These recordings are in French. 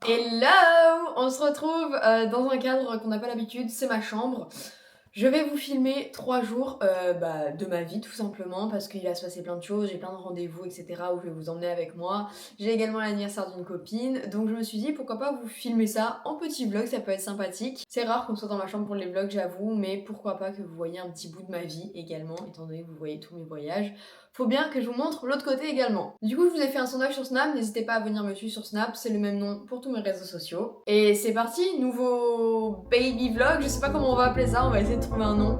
Hello! On se retrouve dans un cadre qu'on n'a pas l'habitude, c'est ma chambre. Je vais vous filmer 3 jours de ma vie tout simplement parce qu'il va se passer plein de choses, j'ai plein de rendez-vous etc. où je vais vous emmener avec moi. J'ai également l'anniversaire d'une copine, donc je me suis dit pourquoi pas vous filmer ça en petit vlog, ça peut être sympathique. C'est rare qu'on soit dans ma chambre pour les vlogs j'avoue, mais pourquoi pas que vous voyez un petit bout de ma vie également, étant donné que vous voyez tous mes voyages. Faut bien que je vous montre l'autre côté également. Du coup je vous ai fait un sondage sur Snap, n'hésitez pas à venir me suivre sur Snap, c'est le même nom pour tous mes réseaux sociaux. Et c'est parti, nouveau baby vlog, je sais pas comment on va appeler ça, on va essayer de trouver un nom.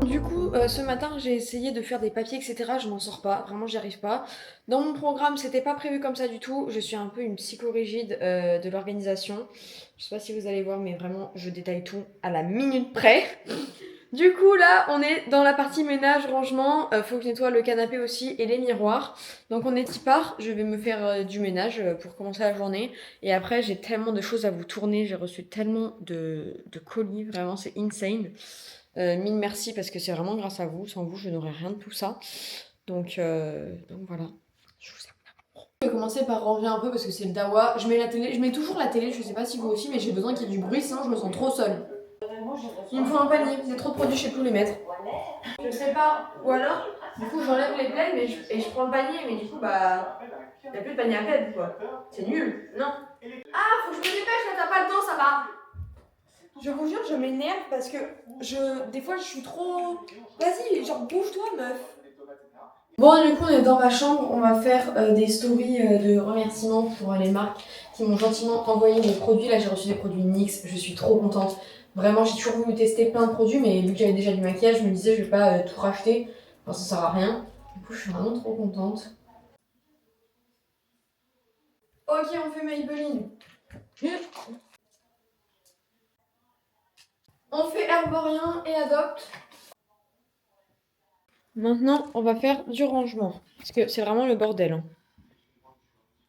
Du coup, ce matin, j'ai essayé de faire des papiers, etc. Je m'en sors pas, vraiment, j'y arrive pas. Dans mon programme, c'était pas prévu comme ça du tout. Je suis un peu une psychorigide de l'organisation. Je sais pas si vous allez voir, mais vraiment, je détaille tout à la minute près. Du coup, là, on est dans la partie ménage, rangement. Faut que je nettoie le canapé aussi et les miroirs. Donc, on est y part. Je vais me faire du ménage pour commencer la journée. Et après, j'ai tellement de choses à vous tourner. J'ai reçu tellement de colis. Vraiment, c'est insane. Mille merci parce que c'est vraiment grâce à vous. Sans vous, je n'aurais rien de tout ça. Donc voilà. Je vous aime. Je vais commencer par ranger un peu parce que c'est le dawa. Je mets la télé, je mets toujours la télé. Je sais pas si vous aussi, mais j'ai besoin qu'il y ait du bruit, sinon je me sens trop seule. Il me faut un panier, il y a trop de produits, je sais plus où les mettre. Je sais pas, ou alors, du coup j'enlève les plaies et je prends le panier, mais du coup bah, il n'y a plus de panier à plaies quoi. C'est nul, non. Ah, faut que je me dépêche là, t'as pas le temps, ça va. Je vous jure, je m'énerve parce que des fois je suis trop... Vas-y, genre bouge-toi meuf. Bon, du coup, on est dans ma chambre. On va faire des stories de remerciements pour les marques qui m'ont gentiment envoyé des produits. Là, j'ai reçu des produits NYX. Je suis trop contente. Vraiment, j'ai toujours voulu tester plein de produits, mais vu que j'avais déjà du maquillage, je me disais, je vais pas tout racheter. Enfin, ça sert à rien. Du coup, je suis vraiment trop contente. Ok, on fait Maybelline. On fait Herborien et Adopt. Maintenant, on va faire du rangement. Parce que c'est vraiment le bordel. Hein.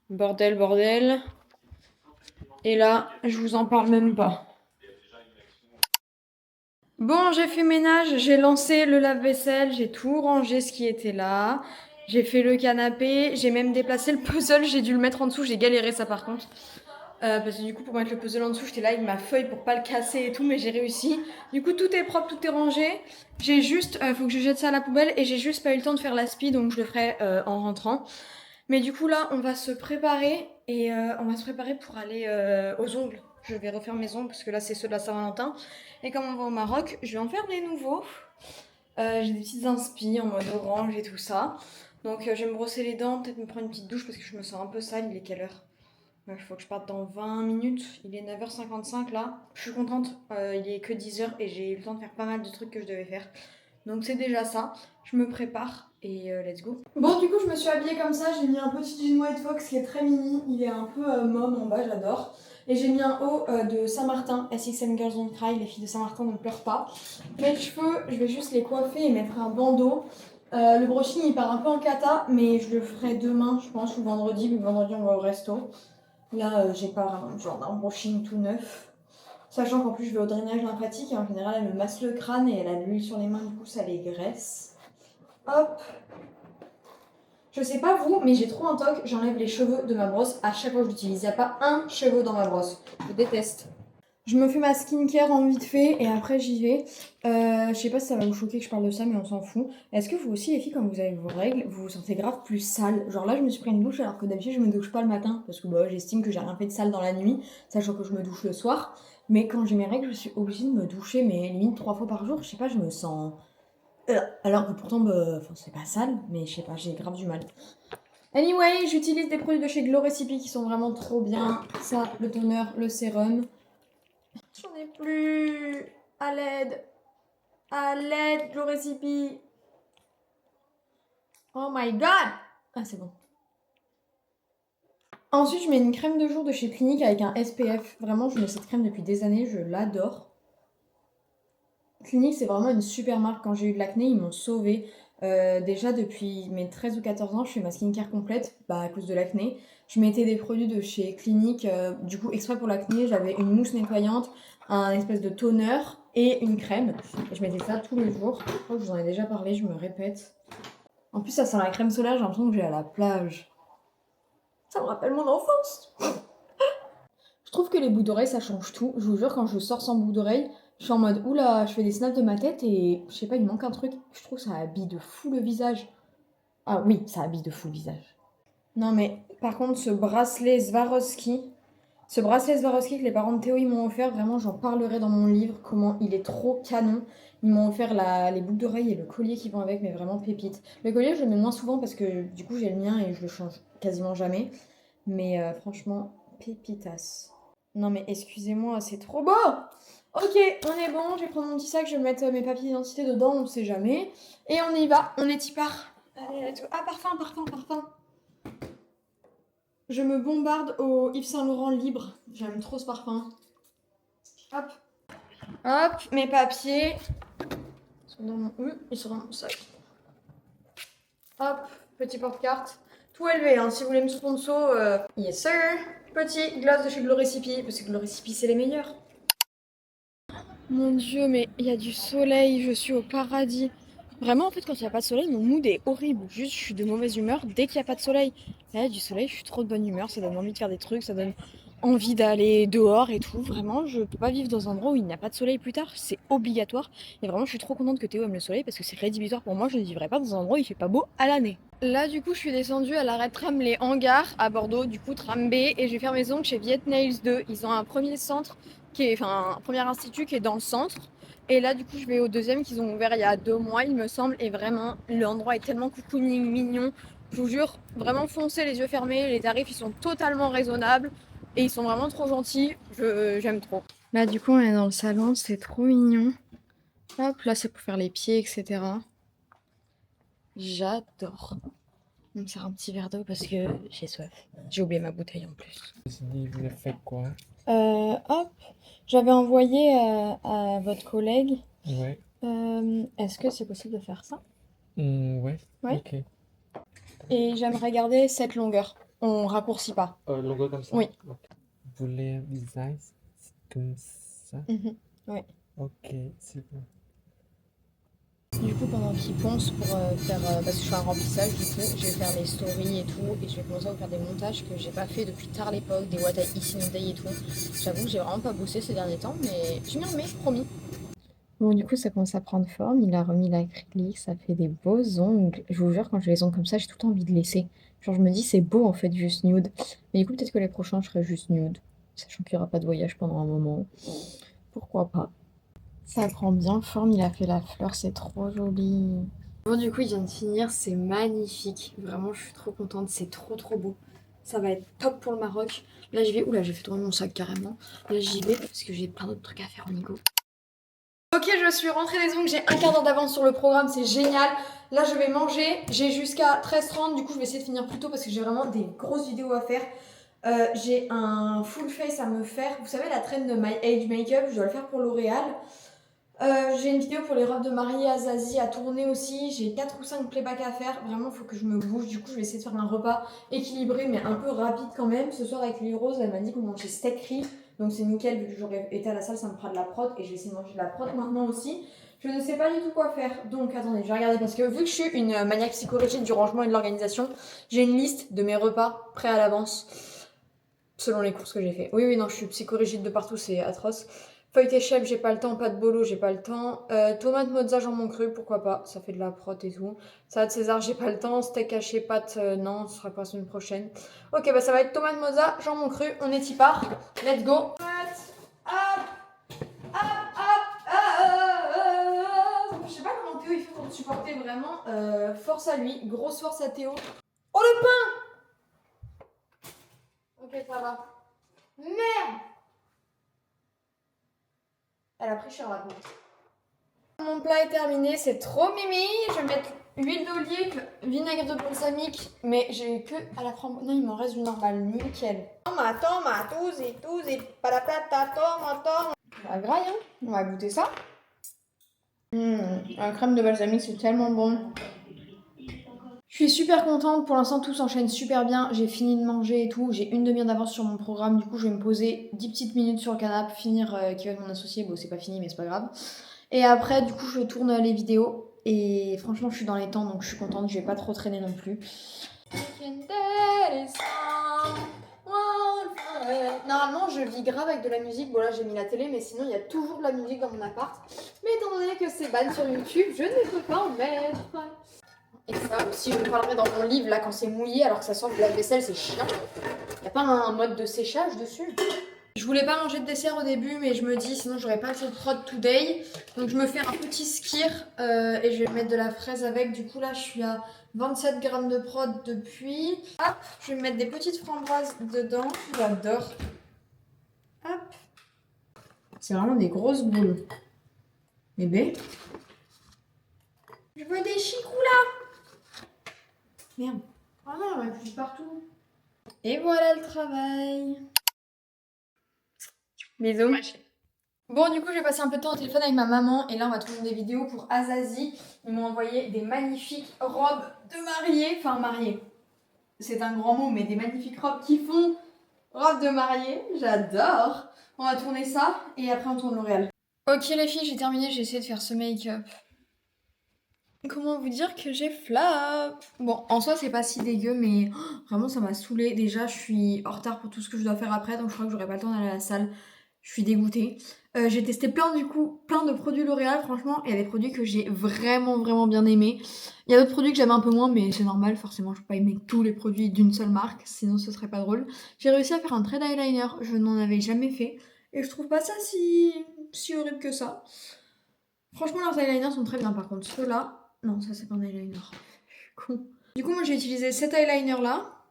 Bordel, bordel. Et là, je vous en parle même pas. Bon, j'ai fait ménage, j'ai lancé le lave-vaisselle, j'ai tout rangé ce qui était là. J'ai fait le canapé, j'ai même déplacé le puzzle, j'ai dû le mettre en dessous, j'ai galéré ça par contre. Parce que du coup, pour mettre le puzzle en dessous, j'étais là avec ma feuille pour pas le casser et tout, mais j'ai réussi. Du coup, tout est propre, tout est rangé. J'ai juste, faut que je jette ça à la poubelle et j'ai juste pas eu le temps de faire l'aspi, donc je le ferai en rentrant. Mais du coup, là, on va se préparer et on va se préparer pour aller aux ongles. Je vais refaire mes ongles parce que là, c'est ceux de la Saint-Valentin. Et comme on va au Maroc, je vais en faire des nouveaux. J'ai des petites inspi en mode orange et tout ça. Donc, je vais me brosser les dents, peut-être me prendre une petite douche parce que je me sens un peu sale. Il est quelle heure? Il faut que je parte dans 20 minutes. Il est 9h55 là. Je suis contente. Il est que 10h et j'ai eu le temps de faire pas mal de trucs que je devais faire. Donc c'est déjà ça. Je me prépare et let's go. Bon, du coup, je me suis habillée comme ça. J'ai mis un petit jean White Fox qui est très mini. Il est un peu môme en bas, j'adore. Et j'ai mis un haut de Saint-Martin. SXM Girls Don't Cry. Les filles de Saint-Martin ne pleurent pas. Mes cheveux, je vais juste les coiffer et mettre un bandeau. Le brushing il part un peu en cata, mais je le ferai demain, je pense, ou vendredi. Le vendredi, on va au resto. Là, j'ai pas vraiment genre un brushing tout neuf. Sachant qu'en plus, je vais au drainage lymphatique et en général, elle me masse le crâne et elle a de l'huile sur les mains, du coup, ça les graisse. Hop. Je sais pas vous, mais j'ai trop un toc, j'enlève les cheveux de ma brosse à chaque fois que je l'utilise. Il n'y a pas un cheveu dans ma brosse. Je déteste. Je me fais ma skincare en vite fait et après j'y vais. Je sais pas si ça va vous choquer que je parle de ça, mais on s'en fout. Est-ce que vous aussi, les filles, quand vous avez vos règles, vous vous sentez grave plus sale? Genre là, je me suis pris une douche alors que d'habitude, je me douche pas le matin parce que bah, j'estime que j'ai rien fait de sale dans la nuit, sachant que je me douche le soir. Mais quand j'ai mes règles, je suis obligée de me doucher, mais limite 3 fois par jour. Je sais pas, je me sens. Alors que pourtant, bah, enfin, c'est pas sale, mais je sais pas, j'ai grave du mal. Anyway, j'utilise des produits de chez Glow Recipe qui sont vraiment trop bien. Ça, le toner, le sérum. J'en ai plus. À l'aide. À l'aide, Glow Recipe. Oh my god. Ah, c'est bon. Ensuite, je mets une crème de jour de chez Clinique avec un SPF. Vraiment, je mets cette crème depuis des années, je l'adore. Clinique, c'est vraiment une super marque. Quand j'ai eu de l'acné, ils m'ont sauvée. Déjà, depuis mes 13 ou 14 ans, je fais ma skincare complète à cause de l'acné. Je mettais des produits de chez Clinique. Du coup, exprès pour l'acné, j'avais une mousse nettoyante, un espèce de toner, et une crème. Et je mettais ça tous les jours. Je crois que je vous en ai déjà parlé, je me répète. En plus, ça sent la crème solaire, j'ai l'impression que je vais à la plage. Ça me rappelle mon enfance. Je trouve que les boucles d'oreilles, ça change tout. Je vous jure, quand je sors sans boucle d'oreilles, je suis en mode oula, je fais des snaps de ma tête et je sais pas, il manque un truc. Je trouve que ça habille de fou le visage. Ah oui, ça habille de fou le visage. Non mais par contre, ce bracelet Swarovski que les parents de Théo ils m'ont offert, vraiment j'en parlerai dans mon livre, comment il est trop canon. Ils m'ont offert les boucles d'oreilles et le collier qui vont avec, mais vraiment pépite. Le collier je le mets moins souvent parce que du coup j'ai le mien et je le change quasiment jamais. Mais franchement, pépitas. Non mais excusez-moi, c'est trop beau. Ok, on est bon, je vais prendre mon petit sac, je vais mettre mes papiers d'identité dedans, on sait jamais. Et on y va, on est y part. Allez, let's go. Ah, parfum. Je me bombarde au Yves Saint Laurent libre. J'aime trop ce parfum. Hop. Hop, mes papiers. Ils sont dans ils sont dans mon sac. Hop, petit porte-carte. Tout élevé, hein. Si vous voulez me sponsor, yes sir. Petit glace de chez Gloricipi, parce que Gloricipi c'est les meilleurs. Mon dieu, mais il y a du soleil, je suis au paradis. Vraiment, en fait, quand il n'y a pas de soleil, mon mood est horrible. Juste, je suis de mauvaise humeur dès qu'il n'y a pas de soleil. Là, il y a du soleil, je suis trop de bonne humeur, ça donne envie de faire des trucs, ça donne envie d'aller dehors et tout. Vraiment, je peux pas vivre dans un endroit où il n'y a pas de soleil plus tard, c'est obligatoire. Et vraiment, je suis trop contente que Théo aime le soleil parce que c'est rédhibitoire pour moi, je ne vivrai pas dans un endroit où il fait pas beau à l'année. Là, du coup, je suis descendue à l'arrêt de tram Les Hangars à Bordeaux, du coup, tram B, et je vais faire mes ongles chez Viet Nails 2. Ils ont un premier centre un premier institut qui est dans le centre. Et là, du coup, je vais au deuxième qu'ils ont ouvert il y a 2 mois, il me semble. Et vraiment, l'endroit est tellement cocooning, mignon. Je vous jure, vraiment foncez les yeux fermés. Les tarifs, ils sont totalement raisonnables. Et ils sont vraiment trop gentils. J'aime trop. Là, du coup, on est dans le salon. C'est trop mignon. Hop, là, c'est pour faire les pieds, etc. J'adore. On me sert un petit verre d'eau parce que j'ai soif. J'ai oublié ma bouteille en plus. Vous avez fait quoi? Hop, j'avais envoyé à votre collègue. Ouais. Est-ce que c'est possible de faire ça? Ouais. Ouais. Ok. Et j'aimerais garder cette longueur. On raccourcit pas. Logo comme ça? Oui. Ok. Vous voulez un design comme ça? Ouais. Ok, c'est bon. Du coup, pendant qu'il ponce pour faire. Parce que je fais un remplissage, du coup, je vais faire les stories et tout. Et je vais commencer à vous faire des montages que j'ai pas fait depuis tard l'époque, des What I Eat in a Day et tout. J'avoue que j'ai vraiment pas bossé ces derniers temps, mais je m'y remets, promis. Bon, du coup, ça commence à prendre forme. Il a remis l'acrylique, ça fait des beaux ongles. Je vous jure, quand j'ai les ongles comme ça, j'ai tout le temps envie de laisser. Genre, je me dis, c'est beau en fait, juste nude. Mais du coup, peut-être que les prochains, je serai juste nude. Sachant qu'il n'y aura pas de voyage pendant un moment. Pourquoi pas? Ça prend bien forme, il a fait la fleur, c'est trop joli. Bon, du coup, il vient de finir, c'est magnifique. Vraiment, je suis trop contente, c'est trop beau. Ça va être top pour le Maroc. Là, j'y vais. Oula, j'ai fait tourner mon sac carrément. Là, j'y vais parce que j'ai plein d'autres trucs à faire au Nigo. Ok, je suis rentrée des ongles, j'ai un quart d'heure d'avance sur le programme, c'est génial. Là, je vais manger, j'ai jusqu'à 13h30, du coup, je vais essayer de finir plus tôt parce que j'ai vraiment des grosses vidéos à faire. J'ai un full face à me faire. Vous savez, la traîne de My Age Makeup, je dois le faire pour L'Oréal. J'ai une vidéo pour les robes de mariée à Zazie à tourner aussi. J'ai 4 ou 5 playbacks à faire. Vraiment, il faut que je me bouge. Du coup, je vais essayer de faire un repas équilibré, mais un peu rapide quand même. Ce soir, avec Lily Rose, elle m'a dit qu'on mangeait steak riz. Donc, c'est nickel. Vu que j'aurais été à la salle, ça me fera de la prot. Et je vais essayer de manger de la prot maintenant aussi. Je ne sais pas du tout quoi faire. Donc, attendez, je vais regarder. Parce que vu que je suis une maniaque psychorigide du rangement et de l'organisation, j'ai une liste de mes repas prêts à l'avance. Selon les courses que j'ai fait. Oui, non, je suis psychorigide de partout. C'est atroce. Feuilleté chèvre, j'ai pas le temps. Pâte bolo, j'ai pas le temps. Tomate mozza, jambon cru, pourquoi pas. Ça fait de la prot et tout. Salade César, j'ai pas le temps. Steak haché, pâte, non, ce sera pas la semaine prochaine. Ok, bah ça va être tomate mozza, jambon cru. On est y part. Let's go. Hop, hop, hop. Je sais pas comment Théo il fait pour te supporter vraiment. Force à lui. Grosse force à Théo. Oh le pain. Ok, ça va. Merde. Elle a pris cher la peau. Mon plat est terminé, c'est trop mimi. Je vais mettre huile d'olive, vinaigre de balsamique, mais j'ai que à la framboise. Non, il m'en reste du normal, nickel. Tomate, patata, tomate. La graille, hein. On va goûter ça. La crème de balsamique, c'est tellement bon. Je Je suis super contente, pour l'instant tout s'enchaîne super bien, j'ai fini de manger et tout, j'ai une demi-heure d'avance sur mon programme, du coup je vais me poser 10 petites minutes sur le canapé, finir qui va être mon associé, bon c'est pas fini mais c'est pas grave. Et après du coup je tourne les vidéos et franchement je suis dans les temps donc je suis contente, je vais pas trop traîner non plus. Normalement je vis grave avec de la musique, bon là j'ai mis la télé mais sinon il y a toujours de la musique dans mon appart. Mais étant donné que c'est ban sur YouTube, je ne peux pas en mettre. Et ça aussi, je vous parlerai dans mon livre, là, quand c'est mouillé, alors que ça sort de la vaisselle, c'est chiant. Il n'y a pas un mode de séchage dessus. Je voulais pas manger de dessert au début, mais je me dis, sinon j'aurais pas assez de prod today. Donc je me fais un petit skir et je vais mettre de la fraise avec. Du coup, là, je suis à 27 grammes de prod depuis. Hop, je vais mettre des petites framboises dedans. J'adore. Hop. C'est vraiment des grosses boules. Bébé. Je veux des chicous là. Merde. Ah non, on va plus partout. Et voilà le travail. Bisous. Bon, du coup, j'ai passé un peu de temps au téléphone avec ma maman et là, on va tourner des vidéos pour Azazi. Ils m'ont envoyé des magnifiques robes de mariée. Enfin, mariée. C'est un grand mot, mais des magnifiques robes qui font robe de mariée. J'adore. On va tourner ça et après, on tourne L'Oréal. Ok, les filles, j'ai terminé. J'ai essayé de faire ce make-up. Comment vous dire que j'ai flop? Bon, en soi, c'est pas si dégueu, mais vraiment, ça m'a saoulée. Déjà, je suis en retard pour tout ce que je dois faire après, donc je crois que j'aurai pas le temps d'aller à la salle. Je suis dégoûtée. J'ai testé plein de produits L'Oréal, franchement. Il y a des produits que j'ai vraiment bien aimés. Il y a d'autres produits que j'aime un peu moins, mais c'est normal, forcément, je peux pas aimer tous les produits d'une seule marque, sinon ce serait pas drôle. J'ai réussi à faire un trait eyeliner, je n'en avais jamais fait. Et je trouve pas ça si horrible que ça. Franchement, leurs eyeliners sont très bien, par contre. Ceux-là, non, ça c'est pas un eyeliner. Je suis con. Du coup, moi j'ai utilisé cet eyeliner là.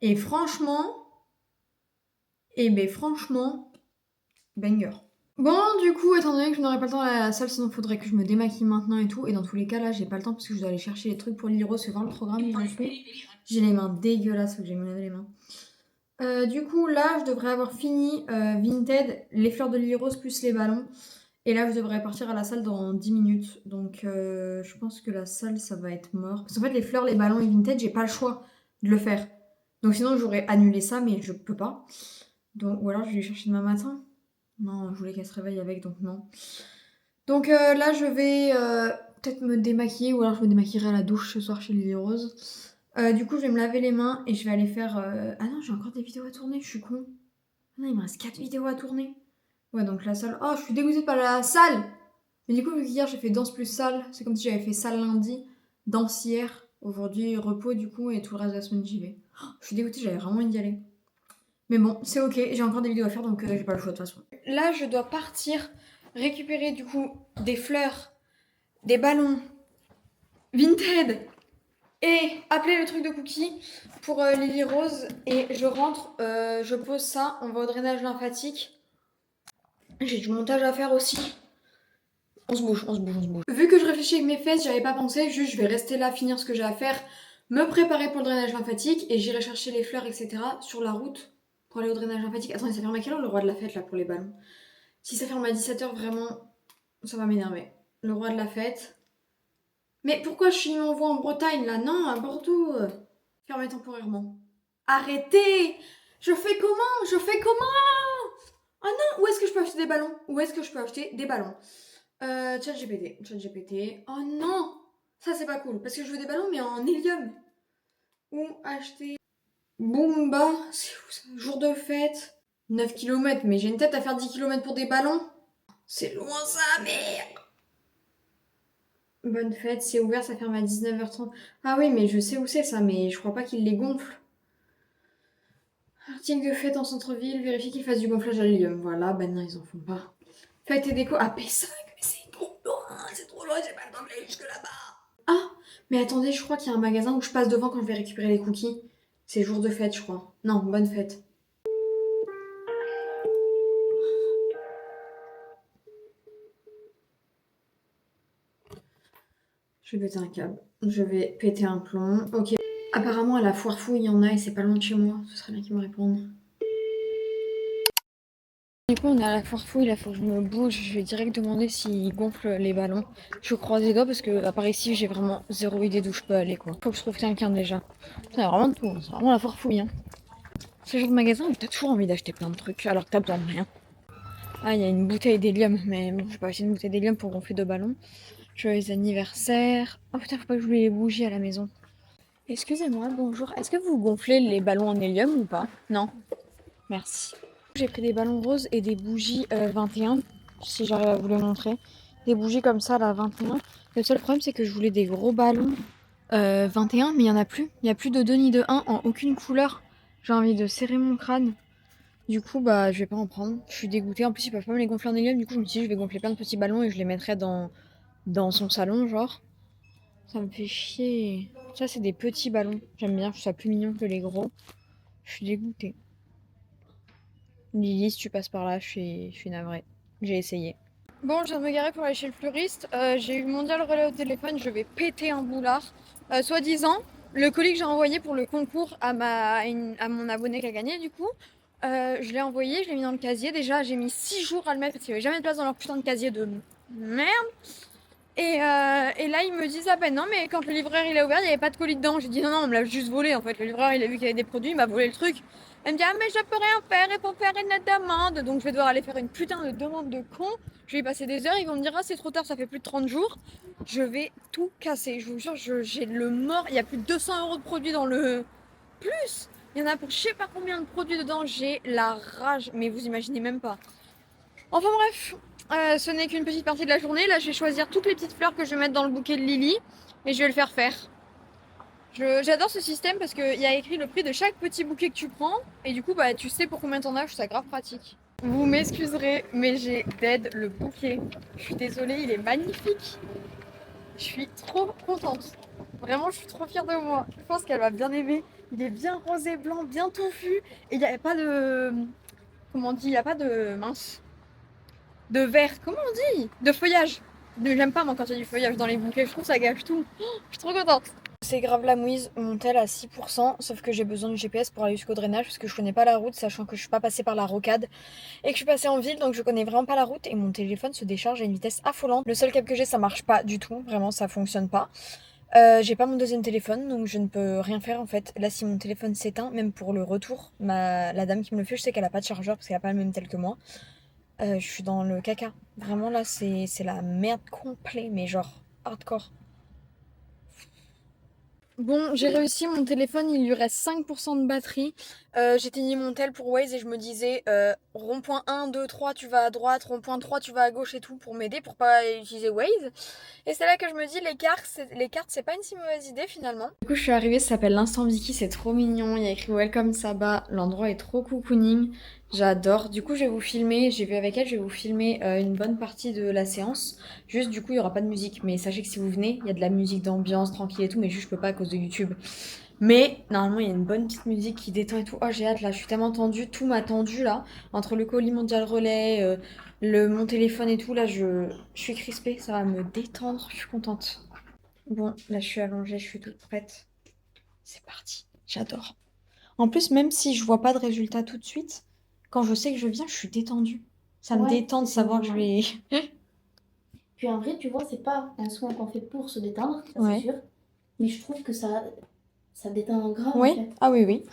Et franchement, banger. Bon, du coup, étant donné que je n'aurai pas le temps d'aller à la salle, sinon il faudrait que je me démaquille maintenant et tout. Et dans tous les cas, là, j'ai pas le temps parce que je dois aller chercher les trucs pour Lily Rose, voir le programme. J'ai les mains dégueulasses, faut que j'aille me laver les mains. Du coup, là, je devrais avoir fini Vinted, les fleurs de Lily Rose plus les ballons. Et là, je devrais partir à la salle dans 10 minutes. Donc, je pense que la salle, ça va être mort. Parce qu'en fait, les fleurs, les ballons et Vinted, j'ai pas le choix de le faire. Donc, sinon, j'aurais annulé ça, mais je peux pas. Donc, ou alors, je vais les chercher demain matin. Non, je voulais qu'elle se réveille avec, donc non. Donc, là, je vais peut-être me démaquiller. Ou alors, je me démaquillerai à la douche ce soir chez Lily Rose. Du coup, je vais me laver les mains et je vais aller faire... Ah non, j'ai encore des vidéos à tourner, je suis con. Ah non, il me reste 4 vidéos à tourner. Ouais, donc la salle. Oh, je suis dégoûtée par la salle! Mais du coup, vu qu'hier j'ai fait danse plus salle, c'est comme si j'avais fait salle lundi, danse hier, aujourd'hui repos du coup, et tout le reste de la semaine j'y vais. Oh, je suis dégoûtée, j'avais vraiment envie d'y aller. Mais bon, c'est ok, j'ai encore des vidéos à faire donc j'ai pas le choix de toute façon. Là, je dois partir récupérer du coup des fleurs, des ballons, Vinted et appeler le truc de cookies pour Lily Rose. Et je rentre, je pose ça, on va au drainage lymphatique. J'ai du montage à faire aussi. On se bouge. Vu que je réfléchis avec mes fesses, j'avais pas pensé, juste je vais rester là, finir ce que j'ai à faire, me préparer pour le drainage lymphatique et j'irai chercher les fleurs, etc. sur la route pour aller au drainage lymphatique. Attendez, ça ferme à quelle heure le roi de la fête là pour les ballons? Si ça ferme à 17h, vraiment, ça va m'énerver. Le roi de la fête. Mais pourquoi je m'envoie en Bretagne là? Non, à Bordeaux. Fermez temporairement. Arrêtez! Je fais comment? Ah non, où est-ce que je peux acheter des ballons? ChatGPT. Oh non! Ça c'est pas cool, parce que je veux des ballons mais en hélium. Ou acheter... Boomba, c'est où ça? Jour de fête. 9 km, mais j'ai une tête à faire 10 km pour des ballons. C'est loin ça, merde! Bonne fête, c'est ouvert, ça ferme à 19h30. Ah oui, mais je sais où c'est ça, mais je crois pas qu'il les gonfle. Article de fête en centre-ville, vérifie qu'ils fassent du gonflage à l'hélium. Voilà, ben non, ils en font pas. Fête et déco à Pessac, mais c'est trop loin, j'ai pas le temps d'aller jusque là-bas. Ah, mais attendez, je crois qu'il y a un magasin où je passe devant quand je vais récupérer les cookies. C'est jour de fête, je crois. Non, bonne fête. Je vais péter un câble. Je vais péter un plomb. Ok. Apparemment, à la foire fou, il y en a et c'est pas loin de chez moi. Ce serait bien qu'ils me répondent. Du coup, on est à la foire fouille, là, faut que je me bouge. Je vais direct demander s'ils gonflent les ballons. Je croise les doigts parce que, à part ici, j'ai vraiment zéro idée d'où je peux aller, quoi. Faut que je trouve quelqu'un déjà. C'est vraiment de tout, hein. C'est vraiment la foire fouille, hein. Ce genre de magasin où t'as toujours envie d'acheter plein de trucs alors que t'as besoin de rien. Ah, il y a une bouteille d'hélium, mais bon, je vais pas acheter une bouteille d'hélium pour gonfler deux ballons. Joyeux anniversaire. Oh putain, faut pas que j'oublie les bougies à la maison. Excusez-moi, bonjour. Est-ce que vous gonflez les ballons en hélium ou pas? Non. Merci. J'ai pris des ballons roses et des bougies 21, si j'arrive à vous les montrer. Des bougies comme ça, là, 21. Le seul problème, c'est que je voulais des gros ballons 21, mais il n'y en a plus. Il n'y a plus de 2 ni de 1 en aucune couleur. J'ai envie de serrer mon crâne. Du coup, bah, je vais pas en prendre. Je suis dégoûtée. En plus, ils peuvent pas me les gonfler en hélium. Du coup, je me suis dit, je vais gonfler plein de petits ballons et je les mettrai dans son salon, genre. Ça me fait chier. Ça, c'est des petits ballons. J'aime bien, je trouve ça plus mignon que les gros. Je suis dégoûtée. Lily, si tu passes par là, je suis navrée. J'ai essayé. Bon, je viens de me garer pour aller chez le fleuriste. J'ai eu Mondial Relais au téléphone, je vais péter un boulard. Soi-disant, le colis que j'ai envoyé pour le concours à mon abonné qui a gagné, du coup, je l'ai envoyé, je l'ai mis dans le casier. Déjà, j'ai mis 6 jours à le mettre parce qu'il n'y avait jamais de place dans leur putain de casier de merde. Et là, ils me disent, ah ben non, mais quand le livreur il a ouvert, il n'y avait pas de colis dedans. J'ai dit, non, non, on me l'a juste volé en fait. Le livreur, il a vu qu'il y avait des produits, il m'a volé le truc. Elle me dit, ah, mais je peux rien faire, il faut faire une lettre d'amende. Donc je vais devoir aller faire une putain de demande de con. Je vais y passer des heures, ils vont me dire, ah, c'est trop tard, ça fait plus de 30 jours. Je vais tout casser. Je vous jure, j'ai le mort. Il y a plus de 200 € de produits dans le. Plus! Il y en a pour je sais pas combien de produits dedans. J'ai la rage, mais vous imaginez même pas. Enfin bref, ce n'est qu'une petite partie de la journée. Là, je vais choisir toutes les petites fleurs que je vais mettre dans le bouquet de Lily et je vais le faire faire. J'adore ce système parce qu'il y a écrit le prix de chaque petit bouquet que tu prends et du coup, bah, tu sais pour combien t'en as. Je trouve ça grave pratique. Vous m'excuserez, mais j'ai dead le bouquet. Je suis désolée, il est magnifique. Je suis trop contente. Vraiment, je suis trop fière de moi. Je pense qu'elle va bien aimer. Il est bien rosé blanc, bien touffu et il n'y a pas de. Comment on dit? Il n'y a pas de mince. De verre, comment on dit? De feuillage. J'aime pas moi quand il y a du feuillage dans les bouquets, je trouve que ça gâche tout. Oh, je suis trop contente. C'est grave la mouise, mon tel à 6%, sauf que j'ai besoin du GPS pour aller jusqu'au drainage parce que je connais pas la route, sachant que je suis pas passée par la rocade et que je suis passée en ville, donc je connais vraiment pas la route et mon téléphone se décharge à une vitesse affolante. Le seul câble que j'ai, ça marche pas du tout, vraiment ça fonctionne pas. J'ai pas mon deuxième téléphone, donc je ne peux rien faire en fait. Là, si mon téléphone s'éteint, même pour le retour, la dame qui me le fait, je sais qu'elle a pas de chargeur parce qu'elle a pas le même tel que moi. Je suis dans le caca. Vraiment là, c'est la merde complète, mais genre hardcore. Bon, j'ai réussi, mon téléphone, il lui reste 5% de batterie. J'éteignais mon tel pour Waze et je me disais rond-point 1, 2, 3, tu vas à droite, rond-point 3, tu vas à gauche et tout pour m'aider, pour pas utiliser Waze. Et c'est là que je me dis les cartes, c'est pas une si mauvaise idée finalement. Du coup, je suis arrivée, ça s'appelle l'Instant Vicky, c'est trop mignon. Il y a écrit Welcome Saba, l'endroit est trop cocooning. J'adore. Du coup, je vais vous filmer, j'ai vu avec elle, je vais vous filmer une bonne partie de la séance. Juste, du coup, il y aura pas de musique. Mais sachez que si vous venez, il y a de la musique d'ambiance, tranquille et tout, mais juste, je peux pas à cause de YouTube. Mais normalement, il y a une bonne petite musique qui détend et tout. Oh, j'ai hâte là, je suis tellement tendue, tout m'a tendue là. Entre le colis mondial relais, mon téléphone et tout, là, je suis crispée, ça va me détendre, je suis contente. Bon, là, je suis allongée, je suis toute prête. C'est parti, j'adore. En plus, même si je vois pas de résultat tout de suite, quand je sais que je viens, je suis détendue. Ça me Ouais, détend de c'est savoir que je normal. vais. Puis en vrai, tu vois, c'est pas un soin qu'on fait pour se détendre, ça c'est Ouais. sûr. Mais je trouve que ça détend grave en Oui? fait. Ah oui, oui.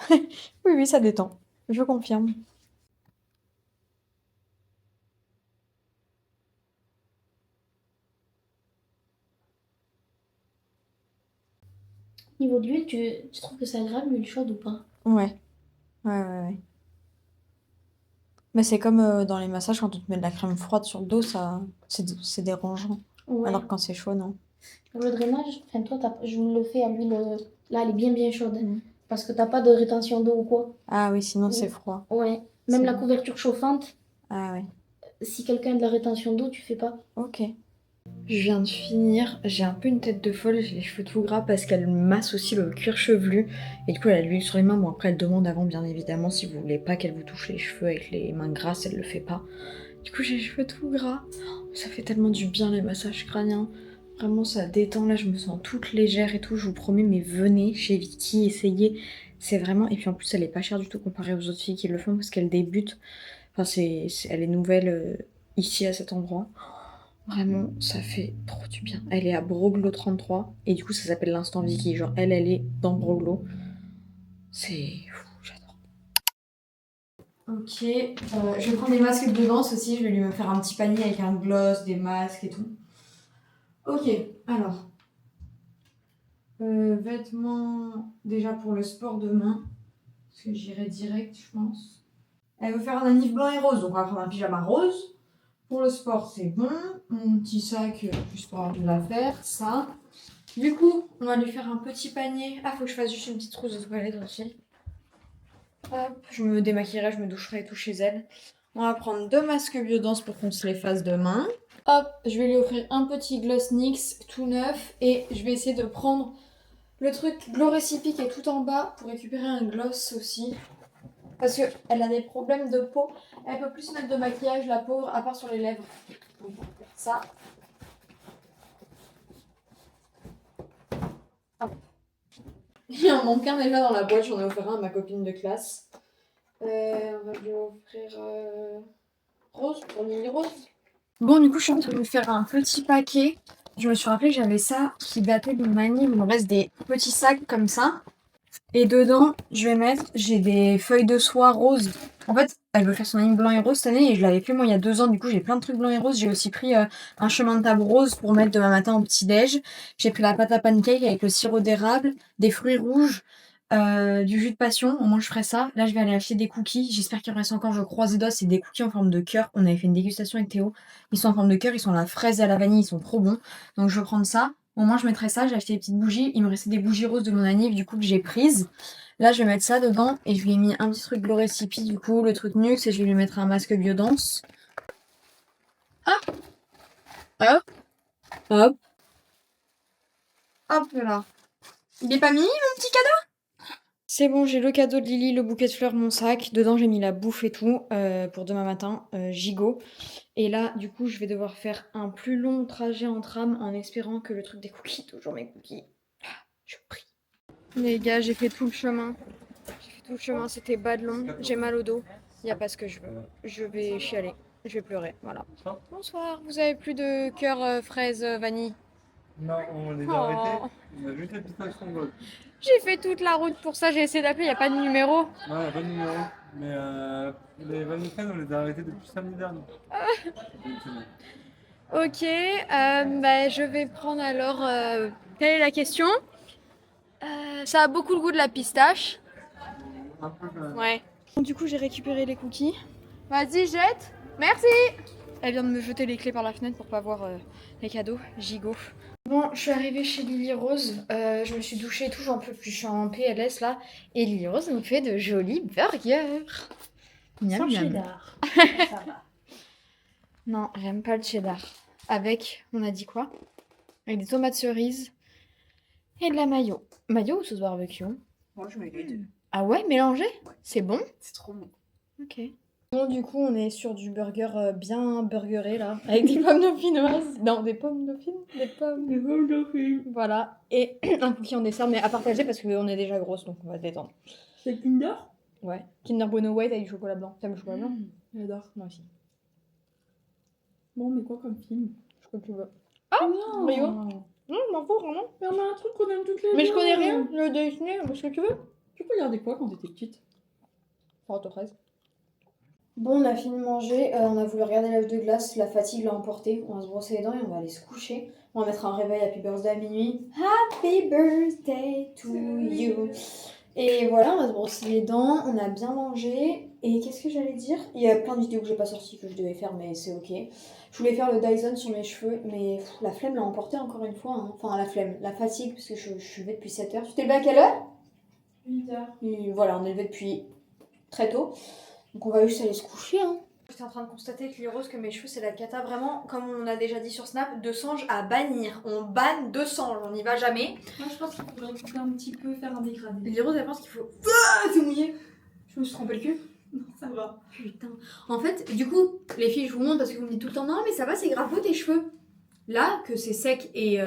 Oui, oui, ça détend. Je confirme. Niveau de l'huile, tu trouves que c'est agréable l'huile chaude ou pas? Ouais. Ouais, ouais, ouais. Mais c'est comme dans les massages, quand on te met de la crème froide sur le dos, ça, c'est dérangeant. Alors Ouais. que quand c'est chaud, non. Pour le drainage, enfin toi, je le fais à l'huile. Là, elle est bien bien chaude. Mm. Parce que t'as pas de rétention d'eau ou quoi. Ah oui, sinon c'est Ou- froid. Ouais. Même C'est la bon. couverture chauffante, Ah ouais. si quelqu'un a de la rétention d'eau, tu fais pas. Ok. Je viens de finir, j'ai un peu une tête de folle, j'ai les cheveux tout gras parce qu'elle m'associe le cuir chevelu et du coup elle a de l'huile sur les mains. Bon après elle demande avant bien évidemment si vous voulez pas qu'elle vous touche les cheveux avec les mains grasses, elle le fait pas. Du coup j'ai les cheveux tout gras, ça fait tellement du bien les massages crâniens, vraiment ça détend, là je me sens toute légère et tout, je vous promets mais venez chez Vicky, essayez, c'est vraiment, et puis en plus elle est pas chère du tout comparée aux autres filles qui le font parce qu'elle débute. Enfin, elle est nouvelle ici à cet endroit. Vraiment, ça fait trop du bien. Elle est à Broglo 33 et du coup, ça s'appelle l'Instant Vicky. Genre, elle est dans Broglo. C'est fou, j'adore. Ok, je vais prendre des masques de danse aussi. Je vais lui faire un petit panier avec un gloss, des masques et tout. Ok, alors. Vêtements déjà pour le sport demain. Parce que j'irai direct, je pense. Elle veut faire un anniv blanc et rose, donc on va prendre un pyjama rose. Pour le sport, c'est bon. Mon petit sac, juste pour avoir de l'affaire, ça. Du coup, on va lui faire un petit panier. Ah, faut que je fasse juste une petite trousse de toilette aussi. Hop, je me démaquillerai, je me doucherai et tout chez elle. On va prendre 2 masques Biodance pour qu'on se les fasse demain. Hop, je vais lui offrir un petit gloss NYX tout neuf. Et je vais essayer de prendre le truc Glow Recipe qui est tout en bas pour récupérer un gloss aussi. Parce qu'elle a des problèmes de peau. Elle peut plus se mettre de maquillage, la pauvre, à part sur les lèvres. Donc, ça. Hop. Il y en manque un déjà dans la boîte, j'en ai offert un à ma copine de classe. On va lui offrir rose, pour Lily Rose. Bon, du coup, je suis en train de me faire un petit paquet. Je me suis rappelé que j'avais ça qui datait de mon année. Il me reste des petits sacs comme ça. Et dedans, je vais mettre, j'ai des feuilles de soie roses. En fait, elle veut faire son anime blanc et rose cette année et je l'avais fait moi il y a 2 ans. Du coup, j'ai plein de trucs blancs et roses. J'ai aussi pris un chemin de table rose pour mettre demain matin au petit-déj. J'ai pris la pâte à pancake avec le sirop d'érable, des fruits rouges, du jus de passion. Au moins, je ferai ça. Là, je vais aller acheter des cookies. J'espère qu'il en reste encore. Je croise les doigts. C'est des cookies en forme de cœur. On avait fait une dégustation avec Théo. Ils sont en forme de cœur. Ils sont à la fraise et à la vanille. Ils sont trop bons. Donc, je vais prendre ça. Au moins, je mettrai ça. J'ai acheté des petites bougies. Il me restait des bougies roses de mon anniv, du coup, que j'ai prises. Là, je vais mettre ça dedans. Et je lui ai mis un petit truc Glow Recipe, du coup, le truc Nuxe. Et je vais lui mettre un masque Biodance. Hop. Hop. Hop. Hop là. Il est pas mini, mon petit cadeau? C'est bon, j'ai le cadeau de Lily, le bouquet de fleurs, mon sac. Dedans, j'ai mis la bouffe et tout pour demain matin, gigot. Et là, du coup, je vais devoir faire un plus long trajet en tram en espérant que le truc des cookies, toujours mes cookies. Je prie. Les gars, j'ai fait tout le chemin. Tout le chemin, c'était bas de long. J'ai mal au dos. Il n'y a pas ce que je veux. Je vais chialer. Je vais pleurer. Voilà. Bonsoir. Vous avez plus de cœur fraise vanille? Non, on les a Oh. arrêtés. On a juste les pistaches gold. J'ai fait toute la route pour ça. J'ai essayé d'appeler. Il n'y a pas de numéro. Non, il n'y a pas de numéro. Mais les vanilles fraises, on les a arrêtés depuis samedi dernier. Ok. Bah, je vais prendre alors. Quelle est la question? Ça a beaucoup le goût de la pistache. Un peu quand même. Ouais. Du coup, j'ai récupéré les cookies. Vas-y, jette. Merci. Elle vient de me jeter les clés par la fenêtre pour pas voir les cadeaux. Gigot. Bon, je suis arrivée chez Lily Rose. Je me suis douchée et tout, j'en peux plus. Je suis en PLS là. Et Lily Rose nous fait de jolis burgers. Sans Miam, miam. cheddar. Ça va. Non, j'aime pas le cheddar. Avec, on a dit quoi? Avec des tomates cerises et de la mayo. Mayo ou sauce barbecue? Moi, je mets les deux. Ah ouais, mélangé? Ouais. C'est bon? C'est trop bon. Ok. Bon, du coup, on est sur du burger bien burgeré là, avec des pommes dauphinoises. Non, des pommes dauphines, des pommes. Les pommes dauphines. Voilà, et un cookie en dessert, mais à partager parce qu'on est déjà grosse, donc on va se détendre. C'est Kinder? Ouais. Kinder Bueno White avec du chocolat blanc. T'aimes le chocolat blanc? J'adore. Moi aussi. Bon, mais quoi comme film? Je crois que tu veux. Ah non! Rio? Non, je m'en fous vraiment. Mais on a un truc qu'on aime toutes les deux. Mais je connais rien, le Disney, ce que tu veux. Tu regardais quoi quand t'étais petite? Forte aux fraises. Bon, on a fini de manger, on a voulu regarder l'âge de glace, la fatigue l'a emporté. On va se brosser les dents et on va aller se coucher. On va mettre un réveil Happy Birthday à minuit. Happy Birthday to you. Et voilà, on va se brosser les dents, on a bien mangé. Et qu'est-ce que j'allais dire? Il y a plein de vidéos que j'ai pas sorties que je devais faire, mais c'est ok. Je voulais faire le Dyson sur mes cheveux, mais la flemme l'a emporté encore une fois. Hein. Enfin, la flemme, la fatigue, parce que je suis levée depuis 7 heures. Tu t'es levée à quelle heure? 8 heures. Et voilà, on est levé depuis très tôt. Donc on va juste aller se coucher. Hein. J'étais en train de constater avec Lily Rose que mes cheveux c'est la cata. Vraiment, comme on a déjà dit sur Snap, de singe à bannir. On banne de singe, on n'y va jamais. Moi, je pense qu'il faudrait couper un petit peu, faire un dégradé. Lily Rose elle pense qu'il faut... Ah, c'est mouillé. Je me suis trompé le cul. Non, ça va. Putain. En fait, du coup, les filles, je vous montre parce que vous me dites tout le temps non mais ça va, c'est grave beau tes cheveux. Là, que c'est sec et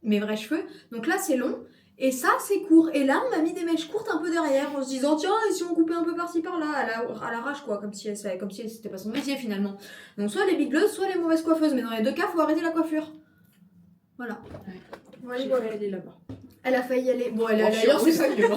mes vrais cheveux. Donc là, c'est long. Et ça, c'est court. Et là, on a mis des mèches courtes un peu derrière en se disant, tiens, et si on coupait un peu par-ci par-là, à l'arrache, quoi, comme si c'était pas son métier finalement. Donc, soit les bigleuses, soit les mauvaises coiffeuses. Mais dans les deux cas, faut arrêter la coiffure. Voilà. J'ai failli aller là-bas. Elle a failli y aller. Bon, elle est allée ailleurs, c'est ça mieux.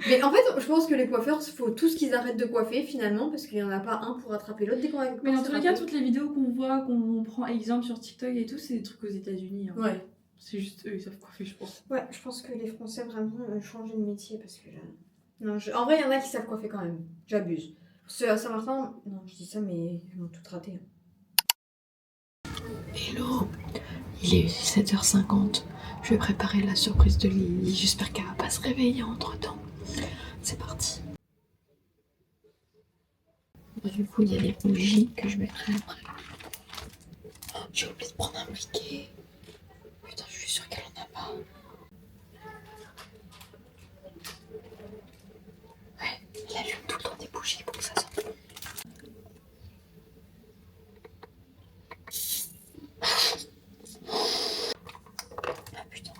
Mais en fait, je pense que les coiffeurs, il faut tous qu'ils arrêtent de coiffer finalement, parce qu'il n'y en a pas un pour attraper l'autre dès qu'on va. Mais dans tous les cas, toutes les vidéos qu'on voit, qu'on prend exemple sur TikTok et tout, c'est des trucs aux États-Unis. Hein. Ouais. C'est juste eux, ils savent coiffer, je pense. Ouais, je pense que les Français vraiment changé de métier parce que là. Non, en vrai, il y en a qui savent coiffer quand même. J'abuse. Parce que à Saint-Martin, non, je dis ça, mais ils m'ont tout raté. Hello, il est 7h50. Je vais préparer la surprise de Lily. J'espère qu'elle va pas se réveiller entre temps. C'est parti. Du coup, il y a des bougies que je mettrai après. Oh, j'ai oublié de prendre un briquet. Putain, je suis sûre qu'elle en a pas. Ouais, elle allume tout le temps des bougies pour que ça sente. Ah putain.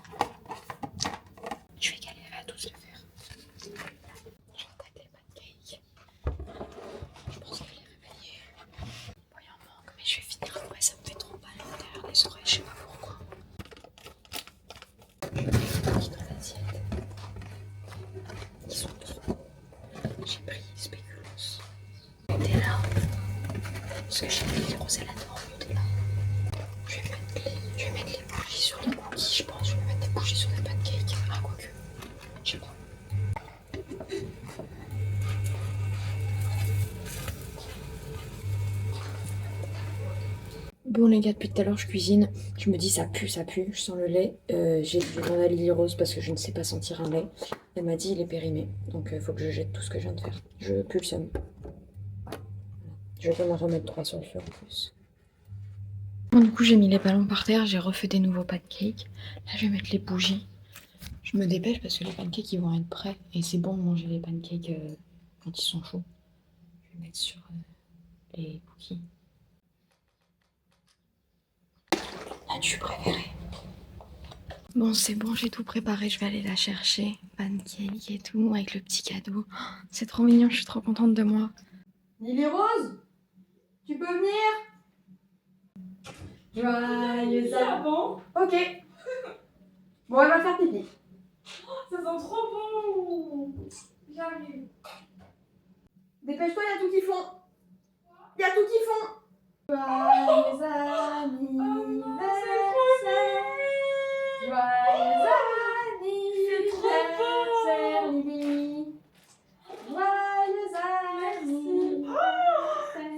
Je vais galérer à tous le faire. J'attaque les pancakes. Je pense qu'elle est réveillée. Bon, il en manque, mais je vais finir après. Ça me fait trop mal derrière les oreilles, je sais pas pourquoi. Je mets les cookies dans l'assiette. Ils sont trop. J'ai pris spéculence. Nutella. Parce que j'ai mis les rosés là-dedans, Nutella. Je vais mettre les bougies sur les cookies, je pense. Je vais mettre des bougies sur les pancakes. Ah, quoique. Je sais pas. Bon les gars, depuis tout à l'heure je cuisine. Je me dis ça pue, je sens le lait. J'ai demandé à Lily Rose parce que je ne sais pas sentir un lait. Elle m'a dit il est périmé, donc il faut que je jette tout ce que je viens de faire. Je pue le seum. Je vais pas m'en remettre 3 sur le feu en plus. Bon, du coup j'ai mis les ballons par terre, j'ai refait des nouveaux pancakes. Là je vais mettre les bougies. Je me dépêche parce que les pancakes ils vont être prêts. Et c'est bon de manger les pancakes quand ils sont chauds. Je vais mettre sur les cookies. As-tu préféré? Bon, c'est bon, j'ai tout préparé. Je vais aller la chercher. Pancake et tout, avec le petit cadeau. Oh, c'est trop mignon, je suis trop contente de moi. Lily Rose, tu peux venir? Joyeux Avant, Ok. Bon, elle va faire pipi. ça sent trop bon. J'arrive. Dépêche-toi, il y a tout qui fond. Il y a tout qui fond. Joyeux anniversaire. Joyeux anniversaire, Lily. Joyeux anniversaire.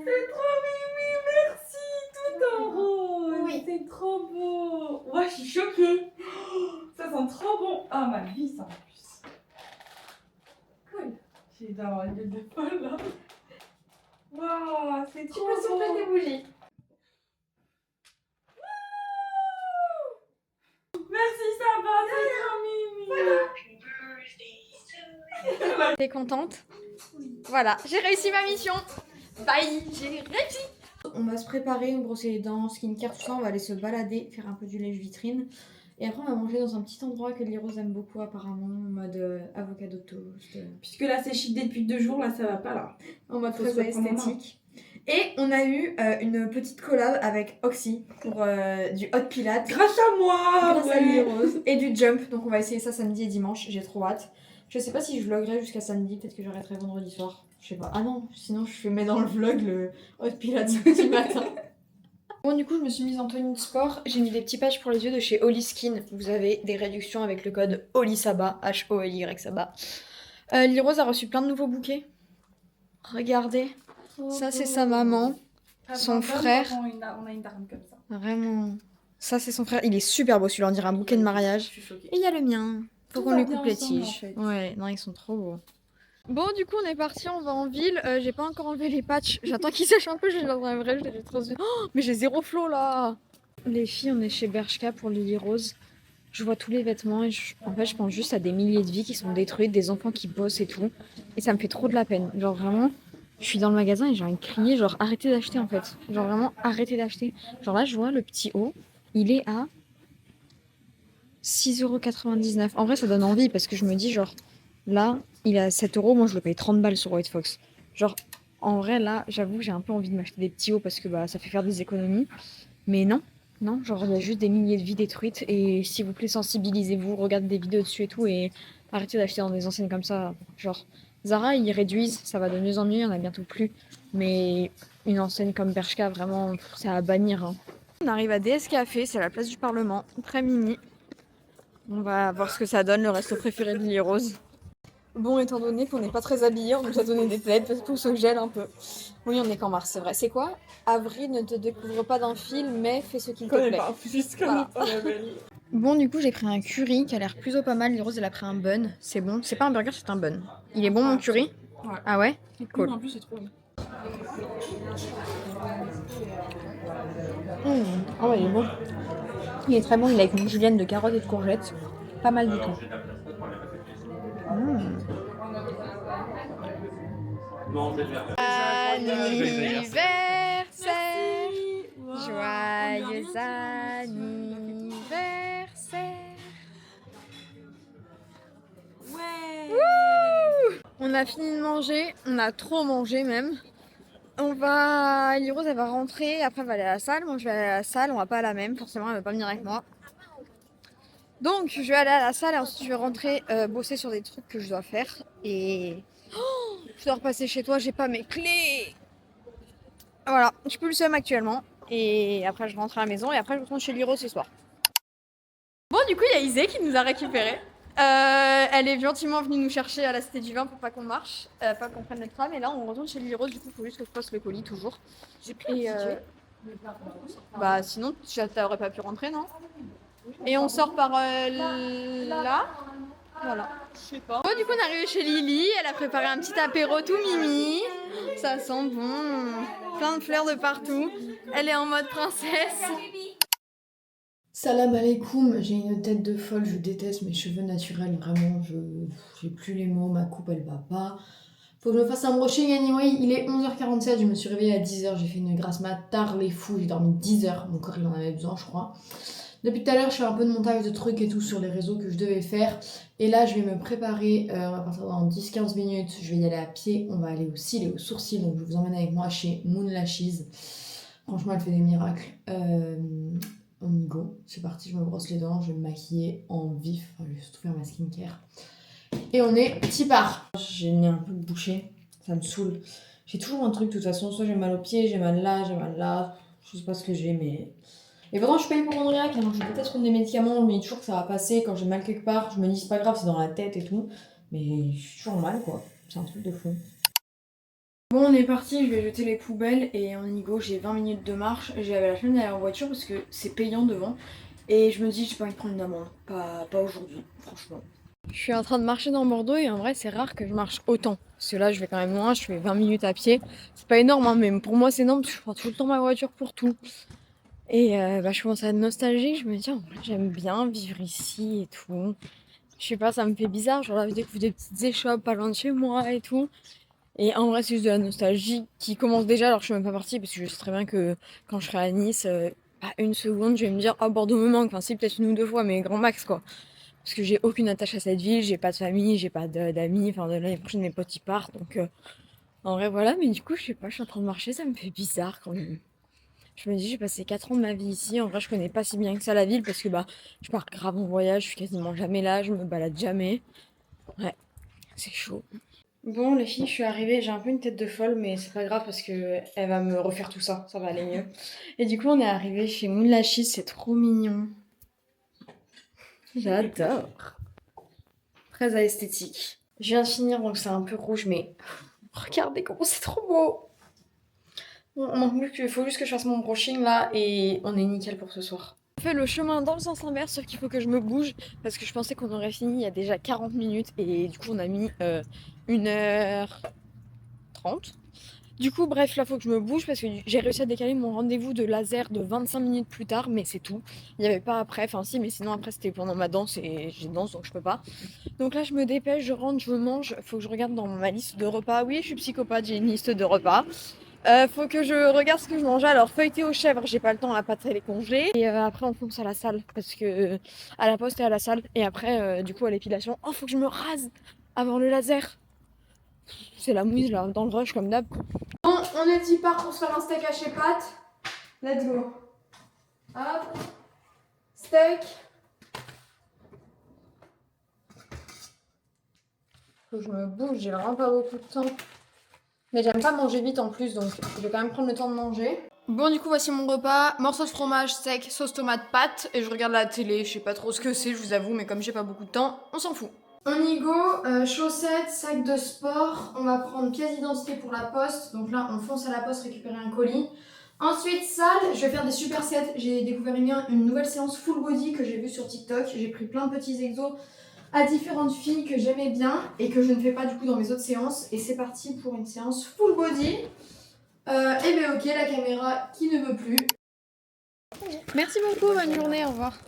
C'est trop mimi, merci. Tout en rose. Oui. C'est trop beau. Ouais, je suis choquée. Ça sent trop bon. Ah, ma vie, ça en plus. Cool. J'ai d'avoir une gueule de folle là. Waouh, c'est Tu trop peux souffler beau. tes bougies. Merci, ça va, c'est trop mimi. T'es contente? Voilà, j'ai réussi ma mission. Bye, j'ai réussi. On va se préparer, on brosser les dents, skincare, tout ça. On va aller se balader, faire un peu du lèche vitrine. Et après, on va manger dans un petit endroit que Lily Rose aime beaucoup apparemment, en mode avocado toast. Puisque là, c'est chic depuis 2 jours, là, ça va pas là. En mode Faut très se reprendre en main. esthétique. Et on a eu une petite collab avec Oxy pour du hot pilates. Grâce à moi. Grâce à Lily Rose. Et du jump. Donc on va essayer ça samedi et dimanche. J'ai trop hâte. Je sais pas si je vloguerai jusqu'à samedi. Peut-être que j'arrêterai vendredi soir. Je sais pas. Ah non, sinon je mets dans le vlog le hot pilates samedi matin. Bon, du coup, je me suis mise en tenue de sport. J'ai mis des petits patchs pour les yeux de chez Holy Skin. Vous avez des réductions avec le code HOLYSABA. H-O-L-Y Saba. Lily Rose a reçu plein de nouveaux bouquets. Regardez. Ça, c'est sa maman. Son frère. On a une daronne comme ça. Vraiment. Ça, c'est son frère. Il est super beau, celui-là. On dirait un bouquet de mariage. Je suis choquée. Et il y a le mien. Faut Tout qu'on va lui bien coupe les ensemble, tiges. en fait. Ouais, non, ils sont trop beaux. Bon, du coup, on est parti, on va en ville. J'ai pas encore enlevé les patchs. J'attends qu'ils sèchent un peu. Je les dans un vrai, j'ai trop. Oh, mais j'ai zéro flow là. Les filles, on est chez Bershka pour Lily Rose. Je vois tous les vêtements et en fait, je pense juste à des milliers de vies qui sont détruites, des enfants qui bossent et tout. Et ça me fait trop de la peine. Genre vraiment, je suis dans le magasin et j'ai envie de crier, genre arrêtez d'acheter en fait. Genre vraiment, arrêtez d'acheter. Genre là, je vois le petit haut, il est à 6,99 €. En vrai, ça donne envie parce que je me dis, genre, là, il est à 7 €. Moi, je le paye 30 balles sur White Fox. Genre, en vrai, là, j'avoue, j'ai un peu envie de m'acheter des petits hauts parce que bah, ça fait faire des économies. Mais non, non, genre, il y a juste des milliers de vies détruites. Et s'il vous plaît, sensibilisez-vous, regardez des vidéos dessus et tout. Et arrêtez d'acheter dans des enseignes comme ça. Genre, Zara, ils réduisent, ça va de mieux en mieux, il y en a bientôt plus. Mais une enseigne comme Bershka, vraiment, c'est à bannir, hein. On arrive à DS Café, c'est à la place du Parlement, très mini. On va voir ce que ça donne, le resto préféré de Lily Rose. Bon, étant donné qu'on n'est pas très habillés, on nous a donné des plaids parce qu'on se gèle un peu. Oui, on est qu'en mars, c'est vrai. C'est quoi? Avril ne te découvre pas d'un fil, mais fais ce qu'il te plaît. Voilà. Bon, du coup, j'ai pris un curry qui a l'air plutôt pas mal. Lily Rose, elle a pris un bun. C'est bon. C'est pas un burger, c'est un bun. Il est bon, mon curry? Ouais. Ah ouais? Cool. En plus, c'est trop bon. Oh, ouais, il est bon. Il est très bon. Il est avec une julienne de carottes et de courgettes. Pas mal du tout. Anniversaire, joyeux anniversaire. Ouais. Wouh! On a fini de manger, on a trop mangé même. Lily Rose, elle va rentrer, après elle va aller à la salle. Moi je vais aller à la salle, on va pas à la même, forcément elle va pas venir avec moi. Donc je vais aller à la salle et ensuite je vais rentrer bosser sur des trucs que je dois faire. Et je dois repasser chez toi, j'ai pas mes clés. Voilà, je suis plus le seum actuellement. Et après je rentre à la maison et après je retourne chez Lily Rose ce soir. Bon, du coup il y a Isée qui nous a récupérés. Elle est gentiment venue nous chercher à la Cité du Vin pour pas qu'on marche, pas qu'on prenne le tram. Et là on retourne chez Lily Rose, du coup il faut juste que je passe le colis toujours. J'ai pris Bah sinon t'aurais pas pu rentrer, non? Et on sort par là. Voilà. Je sais pas. Bon, du coup, on est arrivé chez Lily. Elle a préparé un petit apéro tout mimi. Ça sent bon. Plein de fleurs de partout. Elle est en mode princesse. Salam alaikum, j'ai une tête de folle, je déteste mes cheveux naturels, vraiment, j'ai plus les mots, ma coupe elle va pas. Faut que je me fasse un brushing anyway, il est 11h47, je me suis réveillée à 10h, j'ai fait une grasse mat tard les fous, j'ai dormi 10 heures, mon corps il en avait besoin je crois. Depuis tout à l'heure je fais un peu de montage de trucs et tout sur les réseaux que je devais faire. Et là je vais me préparer, on va partir dans 10-15 minutes, je vais y aller à pied, on va aller au cils et aux sourcils, donc je vous emmène avec moi chez Moon Lashes. Franchement elle fait des miracles. On y go, c'est parti, je me brosse les dents, je vais me maquiller en vif, enfin, je vais surtout faire ma skincare. Et on est petit part. J'ai le nez un peu bouché, ça me saoule. J'ai toujours un truc de toute façon, soit j'ai mal aux pieds, j'ai mal là, je sais pas ce que j'ai, mais... Et pourtant je suis pas hypochondriaque, hein. Je déteste prendre des médicaments, je me dis toujours que ça va passer, quand j'ai mal quelque part, je me dis c'est pas grave, c'est dans la tête et tout. Mais je suis toujours mal quoi, c'est un truc de fou. Bon, on est parti, je vais jeter les poubelles et on y go, j'ai 20 minutes de marche. J'avais la flemme d'aller en voiture parce que c'est payant devant. Et je me dis, j'ai pas envie de prendre une amende. Pas aujourd'hui, franchement. Je suis en train de marcher dans Bordeaux et en vrai, c'est rare que je marche autant. Parce que là, je vais quand même loin, je fais 20 minutes à pied. C'est pas énorme, hein, mais pour moi, c'est énorme parce que je prends tout le temps ma voiture pour tout. Et je commence à être nostalgique, je me dis, en vrai, j'aime bien vivre ici et tout. Je sais pas, ça me fait bizarre, genre là, je découvre des petites échoppes pas loin de chez moi et tout. Et en vrai, c'est juste de la nostalgie qui commence déjà, alors je suis même pas partie parce que je sais très bien que quand je serai à Nice, pas une seconde, je vais me dire oh Bordeaux me manque. Enfin, si, peut-être une ou deux fois, mais grand max quoi. Parce que j'ai aucune attache à cette ville, j'ai pas de famille, j'ai pas d'amis. Enfin, l'année prochaine, mes potes y partent. Donc, en vrai, voilà. Mais du coup, je sais pas, je suis en train de marcher, ça me fait bizarre quand même. Je me dis, j'ai passé 4 ans de ma vie ici. En vrai, je connais pas si bien que ça la ville parce que bah, je pars grave en voyage, je suis quasiment jamais là, je me balade jamais. Ouais, c'est chaud. Bon les filles, je suis arrivée, j'ai un peu une tête de folle mais c'est pas grave parce que elle va me refaire tout ça, ça va aller mieux. Et du coup on est arrivé chez Moon Lashes, c'est trop mignon. J'adore. Très esthétique. Je viens de finir donc c'est un peu rouge mais regardez comment c'est trop beau. Bon, on manque plus qu'il faut juste que je fasse mon brushing là et on est nickel pour ce soir. On fait le chemin dans le sens inverse sauf qu'il faut que je me bouge parce que je pensais qu'on aurait fini il y a déjà 40 minutes et du coup on a mis 1h30. Du coup bref là faut que je me bouge parce que j'ai réussi à décaler mon rendez-vous de laser de 25 minutes plus tard mais c'est tout. Il n'y avait pas après, enfin si mais sinon après c'était pendant ma danse et j'ai danse donc je peux pas. Donc là je me dépêche, je rentre, je mange, faut que je regarde dans ma liste de repas. Oui je suis psychopathe, j'ai une liste de repas. Faut que je regarde ce que je mange. Alors, feuilleté aux chèvres, j'ai pas le temps, la pâte elle est congée. Et après, on fonce à la salle parce que à la poste et à la salle. Et après, du coup, à l'épilation. Oh, faut que je me rase avant le laser. C'est la mouise là, dans le rush comme d'hab. Bon, on est 10 parts pour se faire un steak haché pâte. Let's go. Hop. Steak. Faut que je me bouge, j'ai vraiment pas beaucoup de temps. Mais j'aime pas manger vite en plus, donc je vais quand même prendre le temps de manger. Bon, du coup, voici mon repas. Morceau de fromage, steak, sauce tomate, pâte. Et je regarde la télé, je sais pas trop ce que c'est, je vous avoue, mais comme j'ai pas beaucoup de temps, on s'en fout. On y go, chaussettes, sac de sport. On va prendre pièce d'identité pour la poste. Donc là, on fonce à la poste récupérer un colis. Ensuite, salle, je vais faire des supersets. J'ai découvert une nouvelle séance full body que j'ai vue sur TikTok. J'ai pris plein de petits exos à différentes filles que j'aimais bien et que je ne fais pas du coup dans mes autres séances. Et c'est parti pour une séance full body. Et ben ok, la caméra qui ne veut plus. Merci beaucoup, bonne journée, au revoir.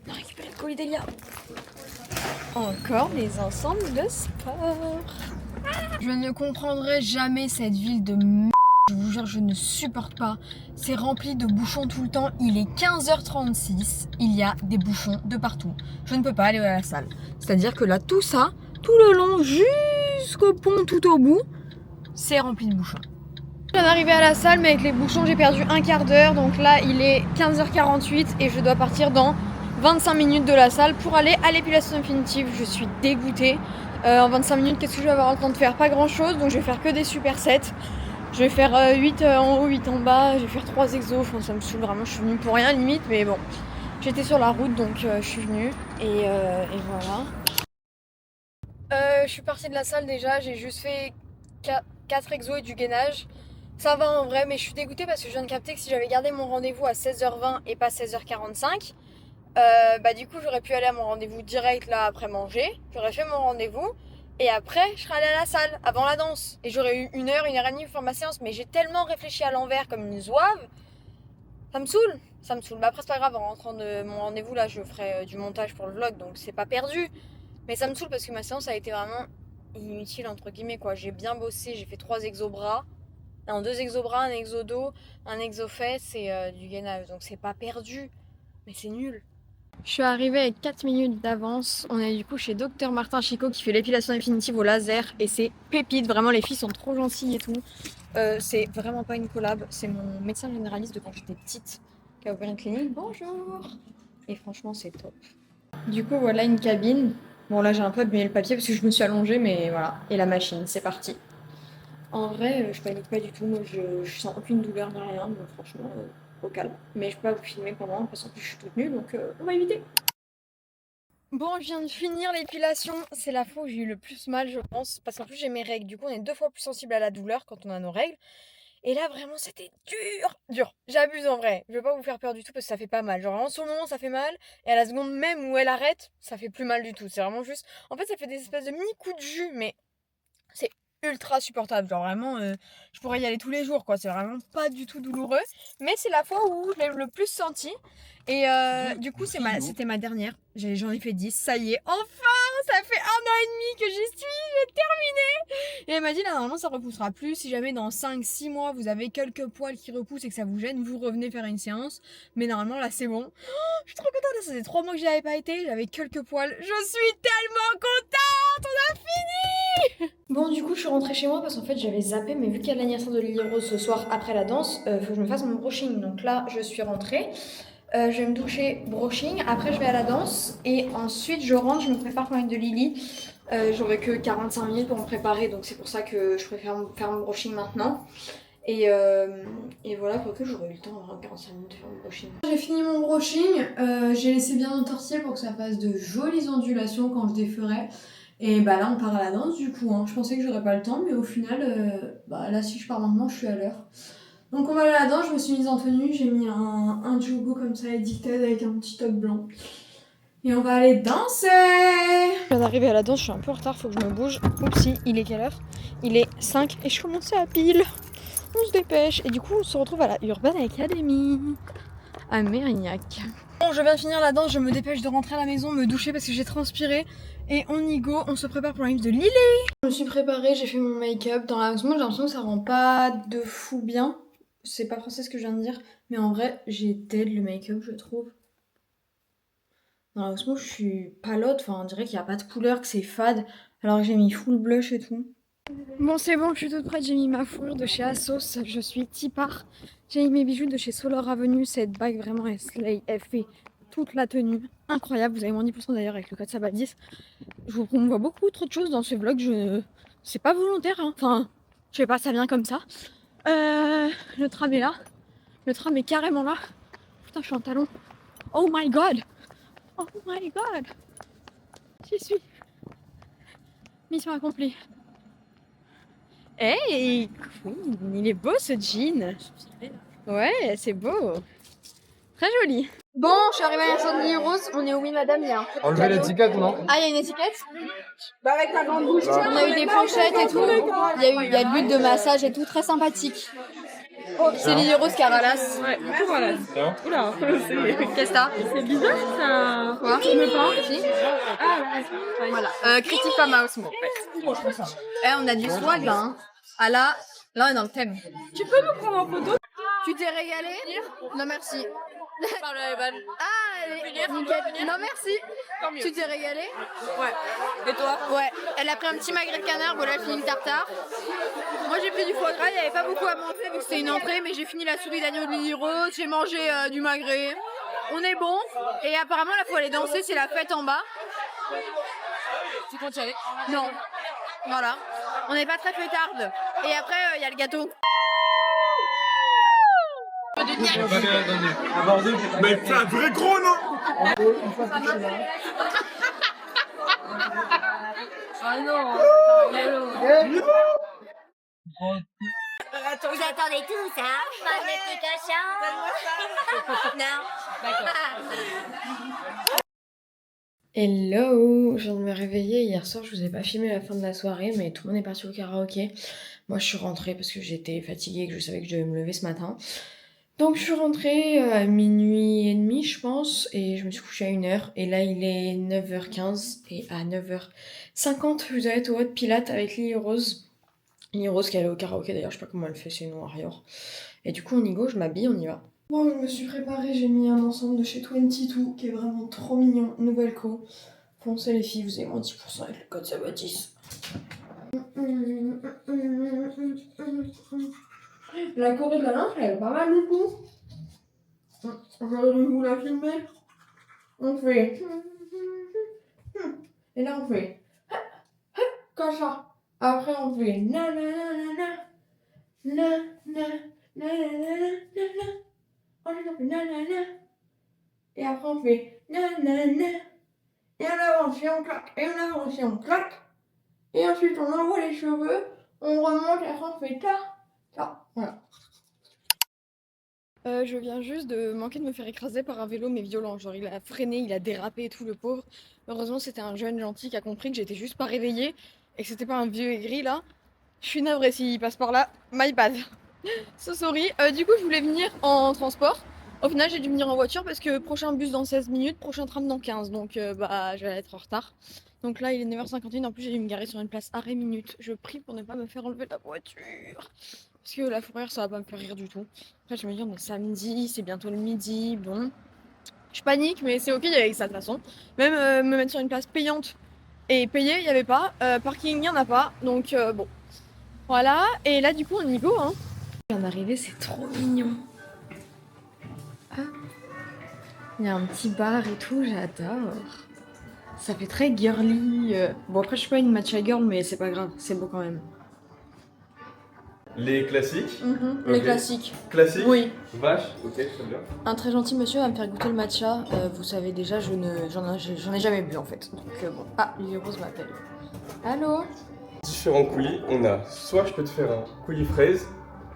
On a récupéré le colis d'Elia. Encore des ensembles de sport. Je ne comprendrai jamais cette ville de merde. Je vous jure, je ne supporte pas. C'est rempli de bouchons tout le temps. Il est 15h36. Il y a des bouchons de partout. Je ne peux pas aller à la salle. C'est-à-dire que là, tout ça, tout le long, jusqu'au pont, tout au bout, c'est rempli de bouchons. Je viens d'arriver à la salle, mais avec les bouchons, j'ai perdu un quart d'heure. Donc là, il est 15h48 et je dois partir dans 25 minutes de la salle pour aller à l'épilation définitive. Je suis dégoûtée. En 25 minutes, qu'est-ce que je vais avoir le temps de faire? Pas grand-chose. Donc je vais faire que des supersets. Je vais faire 8 en haut, 8 en bas, je vais faire 3 exos, enfin ça me saoule vraiment, je suis venue pour rien limite, mais bon. J'étais sur la route donc je suis venue et voilà. Je suis partie de la salle déjà, j'ai juste fait 4 exos et du gainage. Ça va en vrai, mais je suis dégoûtée parce que je viens de capter que si j'avais gardé mon rendez-vous à 16h20 et pas 16h45, bah du coup j'aurais pu aller à mon rendez-vous direct là après manger, j'aurais fait mon rendez-vous. Et après, je serais allée à la salle, avant la danse. Et j'aurais eu 1 heure, 1h30 pour faire ma séance. Mais j'ai tellement réfléchi à l'envers comme une zouave. Ça me saoule. Ça me saoule. Mais après, c'est pas grave. En rentrant de mon rendez-vous, là, je ferai du montage pour le vlog. Donc, c'est pas perdu. Mais ça me saoule parce que ma séance a été vraiment inutile, entre guillemets, quoi. J'ai bien bossé. J'ai fait 3 exo-bras. Non, 2 exo-bras, un exo-dos, un exo-fesse et du gainage. Donc, c'est pas perdu. Mais c'est nul. Je suis arrivée avec 4 minutes d'avance. On est du coup chez Dr Martin Chicot qui fait l'épilation définitive au laser et c'est pépite. Vraiment, les filles sont trop gentilles et tout. C'est vraiment pas une collab. C'est mon médecin généraliste de quand j'étais petite qui a ouvert une clinique. Bonjour. Et franchement, c'est top. Du coup, voilà une cabine. Bon, là, j'ai un peu abîmé le papier parce que je me suis allongée, mais voilà. Et la machine, c'est parti. En vrai, je panique pas du tout. Moi, je sens aucune douleur ni rien. Donc, franchement, au calme. Mais je peux pas vous filmer pendant parce qu'en plus, je suis toute nue. Donc, on va éviter. Bon, je viens de finir l'épilation. C'est la fois où j'ai eu le plus mal, je pense. Parce qu'en plus, j'ai mes règles. Du coup, on est 2 fois plus sensible à la douleur quand on a nos règles. Et là, vraiment, c'était dur. J'abuse en vrai. Je vais pas vous faire peur du tout parce que ça fait pas mal. Genre, vraiment, sur le moment, ça fait mal. Et à la seconde même où elle arrête, ça fait plus mal du tout. C'est vraiment juste. En fait, ça fait des espèces de mini coups de jus, mais c'est ultra supportable. Genre, vraiment, je pourrais y aller tous les jours, quoi. C'est vraiment pas du tout douloureux. Mais c'est la fois où je l'ai le plus senti. Et du coup, c'était ma dernière. J'en ai fait 10. Ça y est, enfin! Ça fait 1 an et demi que j'y suis. J'ai terminé! Et elle m'a dit, là, normalement, ça repoussera plus. Si jamais dans 5-6 mois, vous avez quelques poils qui repoussent et que ça vous gêne, vous revenez faire une séance. Mais normalement, là, c'est bon. Oh, je suis trop contente. Là, ça faisait 3 mois que j'y avais pas été. J'avais quelques poils. Je suis tellement contente! On a fini! Bon, du coup, je suis rentrée chez moi parce qu'en fait, j'avais zappé. Mais vu qu'il y a l'anniversaire de Lily Rose ce soir après la danse, faut que je me fasse mon brushing. Donc là, je suis rentrée. Je vais me doucher, brushing, après je vais à la danse et ensuite je rentre, je me prépare pour une de Lily. J'aurai que 45 minutes pour me préparer donc c'est pour ça que je préfère faire mon brushing maintenant. Et voilà, quoique j'aurai eu le temps en 45 minutes de faire mon brushing. J'ai fini mon brushing, j'ai laissé bien entortiller pour que ça fasse de jolies ondulations quand je déferai. Et bah là on part à la danse du coup, hein. Je pensais que j'aurais pas le temps mais au final, là si je pars maintenant je suis à l'heure. Donc on va aller là-dedans, je me suis mise en tenue, j'ai mis un jogo comme ça édicted avec un petit top blanc. Et on va aller danser! Je viens d'arriver à la danse, je suis un peu en retard, faut que je me bouge. Oupsie, il est quelle heure? Il est 5 et je commençais à pile. On se dépêche. Et du coup on se retrouve à la Urban Academy à Mérignac. Bon, je viens de finir la danse, je me dépêche de rentrer à la maison, me doucher parce que j'ai transpiré. Et on y go, on se prépare pour la live de Lily. Je me suis préparée, j'ai fait mon make-up. Dans la moment, j'ai l'impression que ça rend pas de fou bien. C'est pas français ce que je viens de dire, mais en vrai, j'ai dead le make-up, je trouve. Dans la moment, je suis palote, enfin, on dirait qu'il n'y a pas de couleur, que c'est fade, alors que j'ai mis full blush et tout. Bon, c'est bon, je suis toute prête, j'ai mis ma fourrure de chez Asos, je suis tipar. J'ai mis mes bijoux de chez Solar Avenue, cette bague vraiment elle slay, elle fait toute la tenue, incroyable, vous avez moins 10% d'ailleurs avec le code SABAT10. Je vous promouvois beaucoup trop de choses dans ce vlog, c'est pas volontaire, hein. Enfin, je sais pas, ça vient comme ça. Le tram est là, le tram est carrément là. Putain, je suis en talon. Oh my god! Oh my god! J'y suis. Mission accomplie. Hey, Queen, il est beau ce jean. Ouais, c'est beau. Très joli. Bon, je suis arrivée à la Lily Rose. On est où, oui, madame? Il y a un peu de Enlevez cadeau. l'étiquette, non? Ah, il y a une étiquette? Bah avec ta grande bouche. On a eu des planchettes et tout. Il y a de l'huile de massage et tout, très sympathique. C'est Lily Rose Caralas. Ouais, voilà. Oula, Qu'est-ce que t'as? c'est bizarre ça. Quoi? Tu me parles? Si. Ah ouais. Voilà. Critique Femme House, en fait. On a du swag là. Hein. Ah là on est dans le thème. Tu peux me prendre en photo? Tu t'es régalé? Non merci. Ah, elle est nickel. Non merci. Tu t'es régalé? Ouais. Et toi? Ouais. Elle a pris un petit magret de canard, voilà, elle a fini le tartare. Moi j'ai pris du foie gras, il n'y avait pas beaucoup à manger vu que c'était une entrée, mais j'ai fini la souris d'agneau de Lily Rose, j'ai mangé du magret. On est bon. Et apparemment là faut aller danser, c'est la fête en bas. Tu comptes y aller? Non. Voilà. On n'est pas très fêtarde. Et après il y a le gâteau. Mais c'est un vrai gros, non? Ah non. Vous attendez tous, hein? Pas de petit cochon? Non? Hello, je viens de me réveiller. Hier soir, je vous ai pas filmé la fin de la soirée, mais tout le monde est parti au karaoké. Moi, je suis rentrée parce que j'étais fatiguée et que je savais que je devais me lever ce matin. Donc, je suis rentrée à minuit et demi, je pense, et je me suis couchée à 1h. Et là, il est 9h15 et à 9h50, vous allez être au Hot Pilate avec Lily Rose. Lily Rose qui est allée au karaoké, d'ailleurs, je sais pas comment elle fait, c'est une warrior. Et du coup, on y go, je m'habille, on y va. Bon, je me suis préparée, j'ai mis un ensemble de chez 22 qui est vraiment trop mignon, nouvelle co. Foncez les filles, vous avez moins 10% avec le code SABAT10. La Corée de la linge, elle est pas mal du coup. J'aurais dû vous la filmer. On fait. Et là on fait. Comme ça. Après on fait. Na na na na na. Na na na na na na na. Ensuite on fait na na na. Et après on fait na na na. Et on avance et on claque. Et on avance et on claque. Et ensuite on envoie les cheveux. On remonte et après on fait ta. Ta. Voilà. Je viens juste de manquer de me faire écraser par un vélo mais violent, genre il a freiné, il a dérapé et tout le pauvre. Heureusement c'était un jeune gentil qui a compris que j'étais juste pas réveillée et que c'était pas un vieux aigri là. Je suis navrée s'il passe par là, my bad. So sorry. Du coup je voulais venir en transport. Au final j'ai dû venir en voiture parce que prochain bus dans 16 minutes, prochain tram dans 15, donc bah je vais être en retard. Donc là il est 9h51, en plus j'ai dû me garer sur une place arrêt minute. Je prie pour ne pas me faire enlever la voiture. Parce que la fourrière ça va pas me faire rire du tout. Après je me dis on est samedi, c'est bientôt le midi, bon. Je panique mais c'est ok avec ça de toute façon. Même me mettre sur une place payante et payer, il n'y avait pas. Parking, il n'y en a pas. Donc bon. Voilà, et là du coup on y go hein. Je viens d'arriver, c'est trop mignon. Ah. Il y a un petit bar et tout, j'adore. Ça fait très girly. Bon après je suis pas une matcha girl mais c'est pas grave, c'est beau quand même. Les classiques. Les Ok. classiques. Classiques. Oui. Vache, ok, très bien. Un très gentil monsieur va me faire goûter le matcha. Vous savez déjà, j'en ai jamais bu en fait. Donc bon. Ah, Lily Rose m'appelle. Allô? Différents coulis. On a soit je peux te faire un coulis fraise.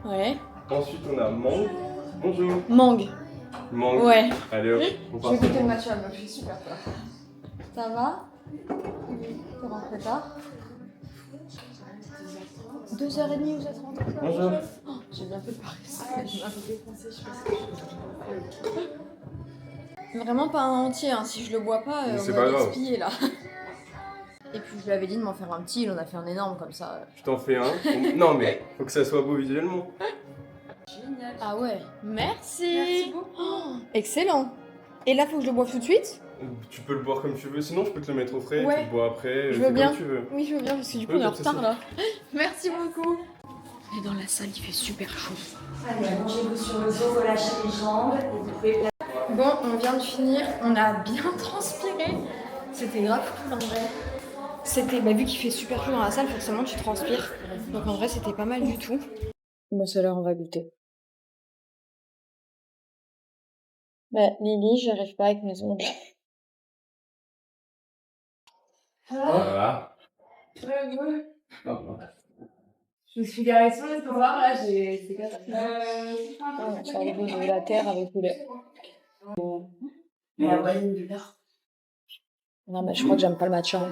Ouais. Ensuite on a mangue. Bonjour. Mangue. Mangue. Ouais. Allez hop, on Je part. vais goûter le matcha, donc j'ai super peur. Ça va? Oui. T'es rentré tard? 2h30 vous êtes rentré tard? Bonjour. Oh, j'ai bien fait de parler. Vraiment pas un entier, hein. Si je le bois pas, Mais on c'est va pas grave. gaspiller là. Et puis je lui avais dit de m'en faire un petit, il en a fait un énorme comme ça. Je t'en fais un. Non, mais faut que ça soit beau visuellement. Génial. Ah ouais, merci. Merci beaucoup. Oh, excellent. Et là, faut que je le boive tout de suite? Tu peux le boire comme tu veux, sinon je peux te le mettre au frais, Ouais. tu le bois après, Je c'est veux bien. comme tu veux. Oui, je veux bien parce que du coup, Oui, on est en pas de retard souci. là. Merci beaucoup. On est dans la salle, il fait super chaud. Allez, allongez-vous sur le dos, relâchez les jambes et vous pouvez Bon, on vient de finir, on a bien transpiré. C'était grave cool en vrai. C'était, vu qu'il fait super chaud dans la salle, forcément tu transpires. Donc en vrai, c'était pas mal du tout. Bon, c'est l'heure, on va goûter. Lily, j'arrive pas avec mes ongles. Voilà. Je me suis garée sur le trottoir, là, c'est quoi Sur le dos de la terre avec le lait. Non, mais je crois que j'aime pas le matcha.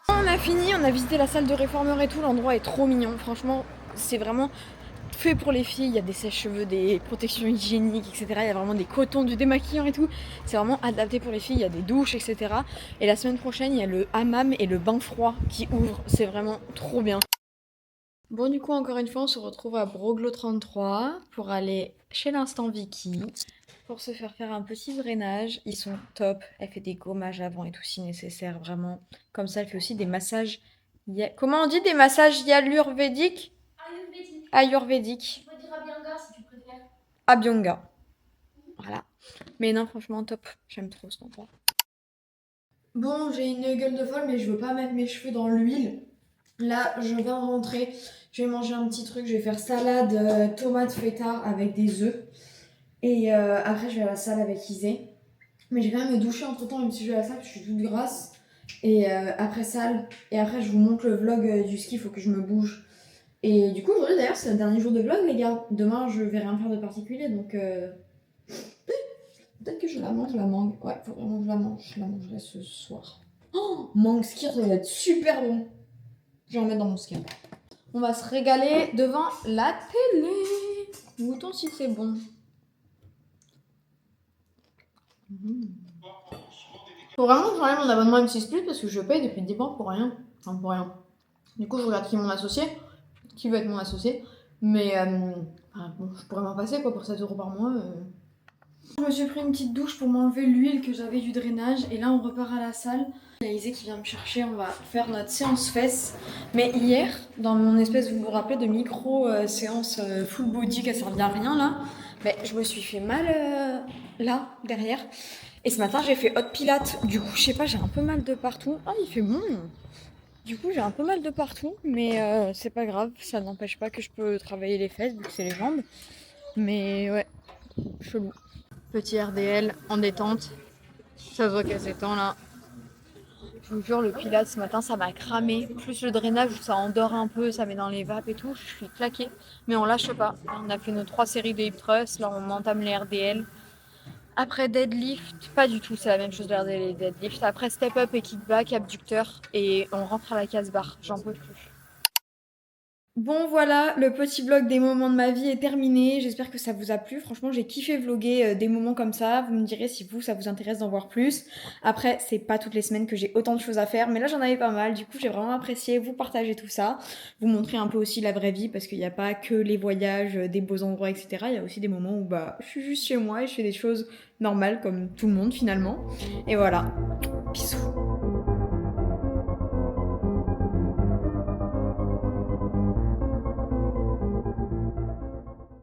On a fini, on a visité la salle de réformeur et tout, l'endroit est trop mignon. Franchement, c'est vraiment fait pour les filles. Il y a des sèche-cheveux, des protections hygiéniques, etc. Il y a vraiment des cotons, du démaquillant et tout. C'est vraiment adapté pour les filles. Il y a des douches, etc. Et la semaine prochaine, il y a le hammam et le bain froid qui ouvrent. C'est vraiment trop bien. Bon, du coup, encore une fois, on se retrouve à Broglo 33 pour aller chez l'Instant Vicky pour se faire un petit drainage. Ils sont top. Elle fait des gommages avant et tout si nécessaire, vraiment. Comme ça, elle fait aussi des massages. Comment on dit des massages ayurvédiques? Ayurvédique. Tu peux dire Abhyanga si tu préfères. Abhyanga. Voilà. Mais non, franchement, top. J'aime trop cet endroit. Bon, j'ai une gueule de folle, mais je veux pas mettre mes cheveux dans l'huile. Là, je viens de rentrer. Je vais manger un petit truc. Je vais faire salade tomate feta avec des œufs. Et après, je vais à la salle avec Isée. Mais je vais quand même me doucher entre temps, même si je vais à la salle, parce que je suis toute grasse. Et après salle. Et après, je vous montre le vlog du ski. Il faut que je me bouge. Et du coup, aujourd'hui, d'ailleurs, c'est le dernier jour de vlog, les gars. Demain, je vais rien faire de particulier. Donc, peut-être que je la mange, la mangue. Ouais, faut vraiment que je la mange. Je la mangerai ce soir. Oh, mangue skier, ça va être super bon. Je vais en mettre dans mon skier. On va se régaler devant la télé. Goûtons si c'est bon. Faut vraiment que j'enlève mon abonnement M6 parce que je paye depuis 10 mois pour rien. Enfin, pour rien. Du coup, je regarde qui est mon associé. Qui veut être mon associé. Mais bon, je pourrais m'en passer quoi pour 7 € par mois. Je me suis pris une petite douche pour m'enlever l'huile que j'avais du drainage. Et là, on repart à la salle. Il y a Isée qui vient me chercher. On va faire notre séance fesses. Mais hier, dans mon espèce, vous vous rappelez, de micro-séance full body qui a servi à rien là, je me suis fait mal là, derrière. Et ce matin, j'ai fait hot pilates. Du coup, je sais pas, j'ai un peu mal de partout. Ah, il fait bon. Du coup, j'ai un peu mal de partout, mais c'est pas grave, ça n'empêche pas que je peux travailler les fesses vu que c'est les jambes. Mais ouais, chelou. Petit RDL en détente. Ça se voit qu'elle s'étend là. Je vous jure, le pilates ce matin, ça m'a cramé. Plus le drainage, ça endort un peu, ça met dans les vapes et tout. Je suis claquée. Mais on lâche pas. On a fait nos 3 séries de hip thrust. Là, on entame les RDL. Après deadlift, pas du tout, c'est la même chose de RDL et deadlift. Après step up et kickback, abducteur. Et on rentre à la case barre. J'en peux plus. Bon voilà, le petit vlog des moments de ma vie est terminé. J'espère que ça vous a plu. Franchement, j'ai kiffé vlogger des moments comme ça. Vous me direz si ça vous intéresse d'en voir plus. Après, c'est pas toutes les semaines que j'ai autant de choses à faire. Mais là, j'en avais pas mal. Du coup, j'ai vraiment apprécié vous partager tout ça. Vous montrer un peu aussi la vraie vie. Parce qu'il n'y a pas que les voyages, des beaux endroits, etc. Il y a aussi des moments où je suis juste chez moi et je fais des choses normales comme tout le monde finalement. Et voilà. Bisous.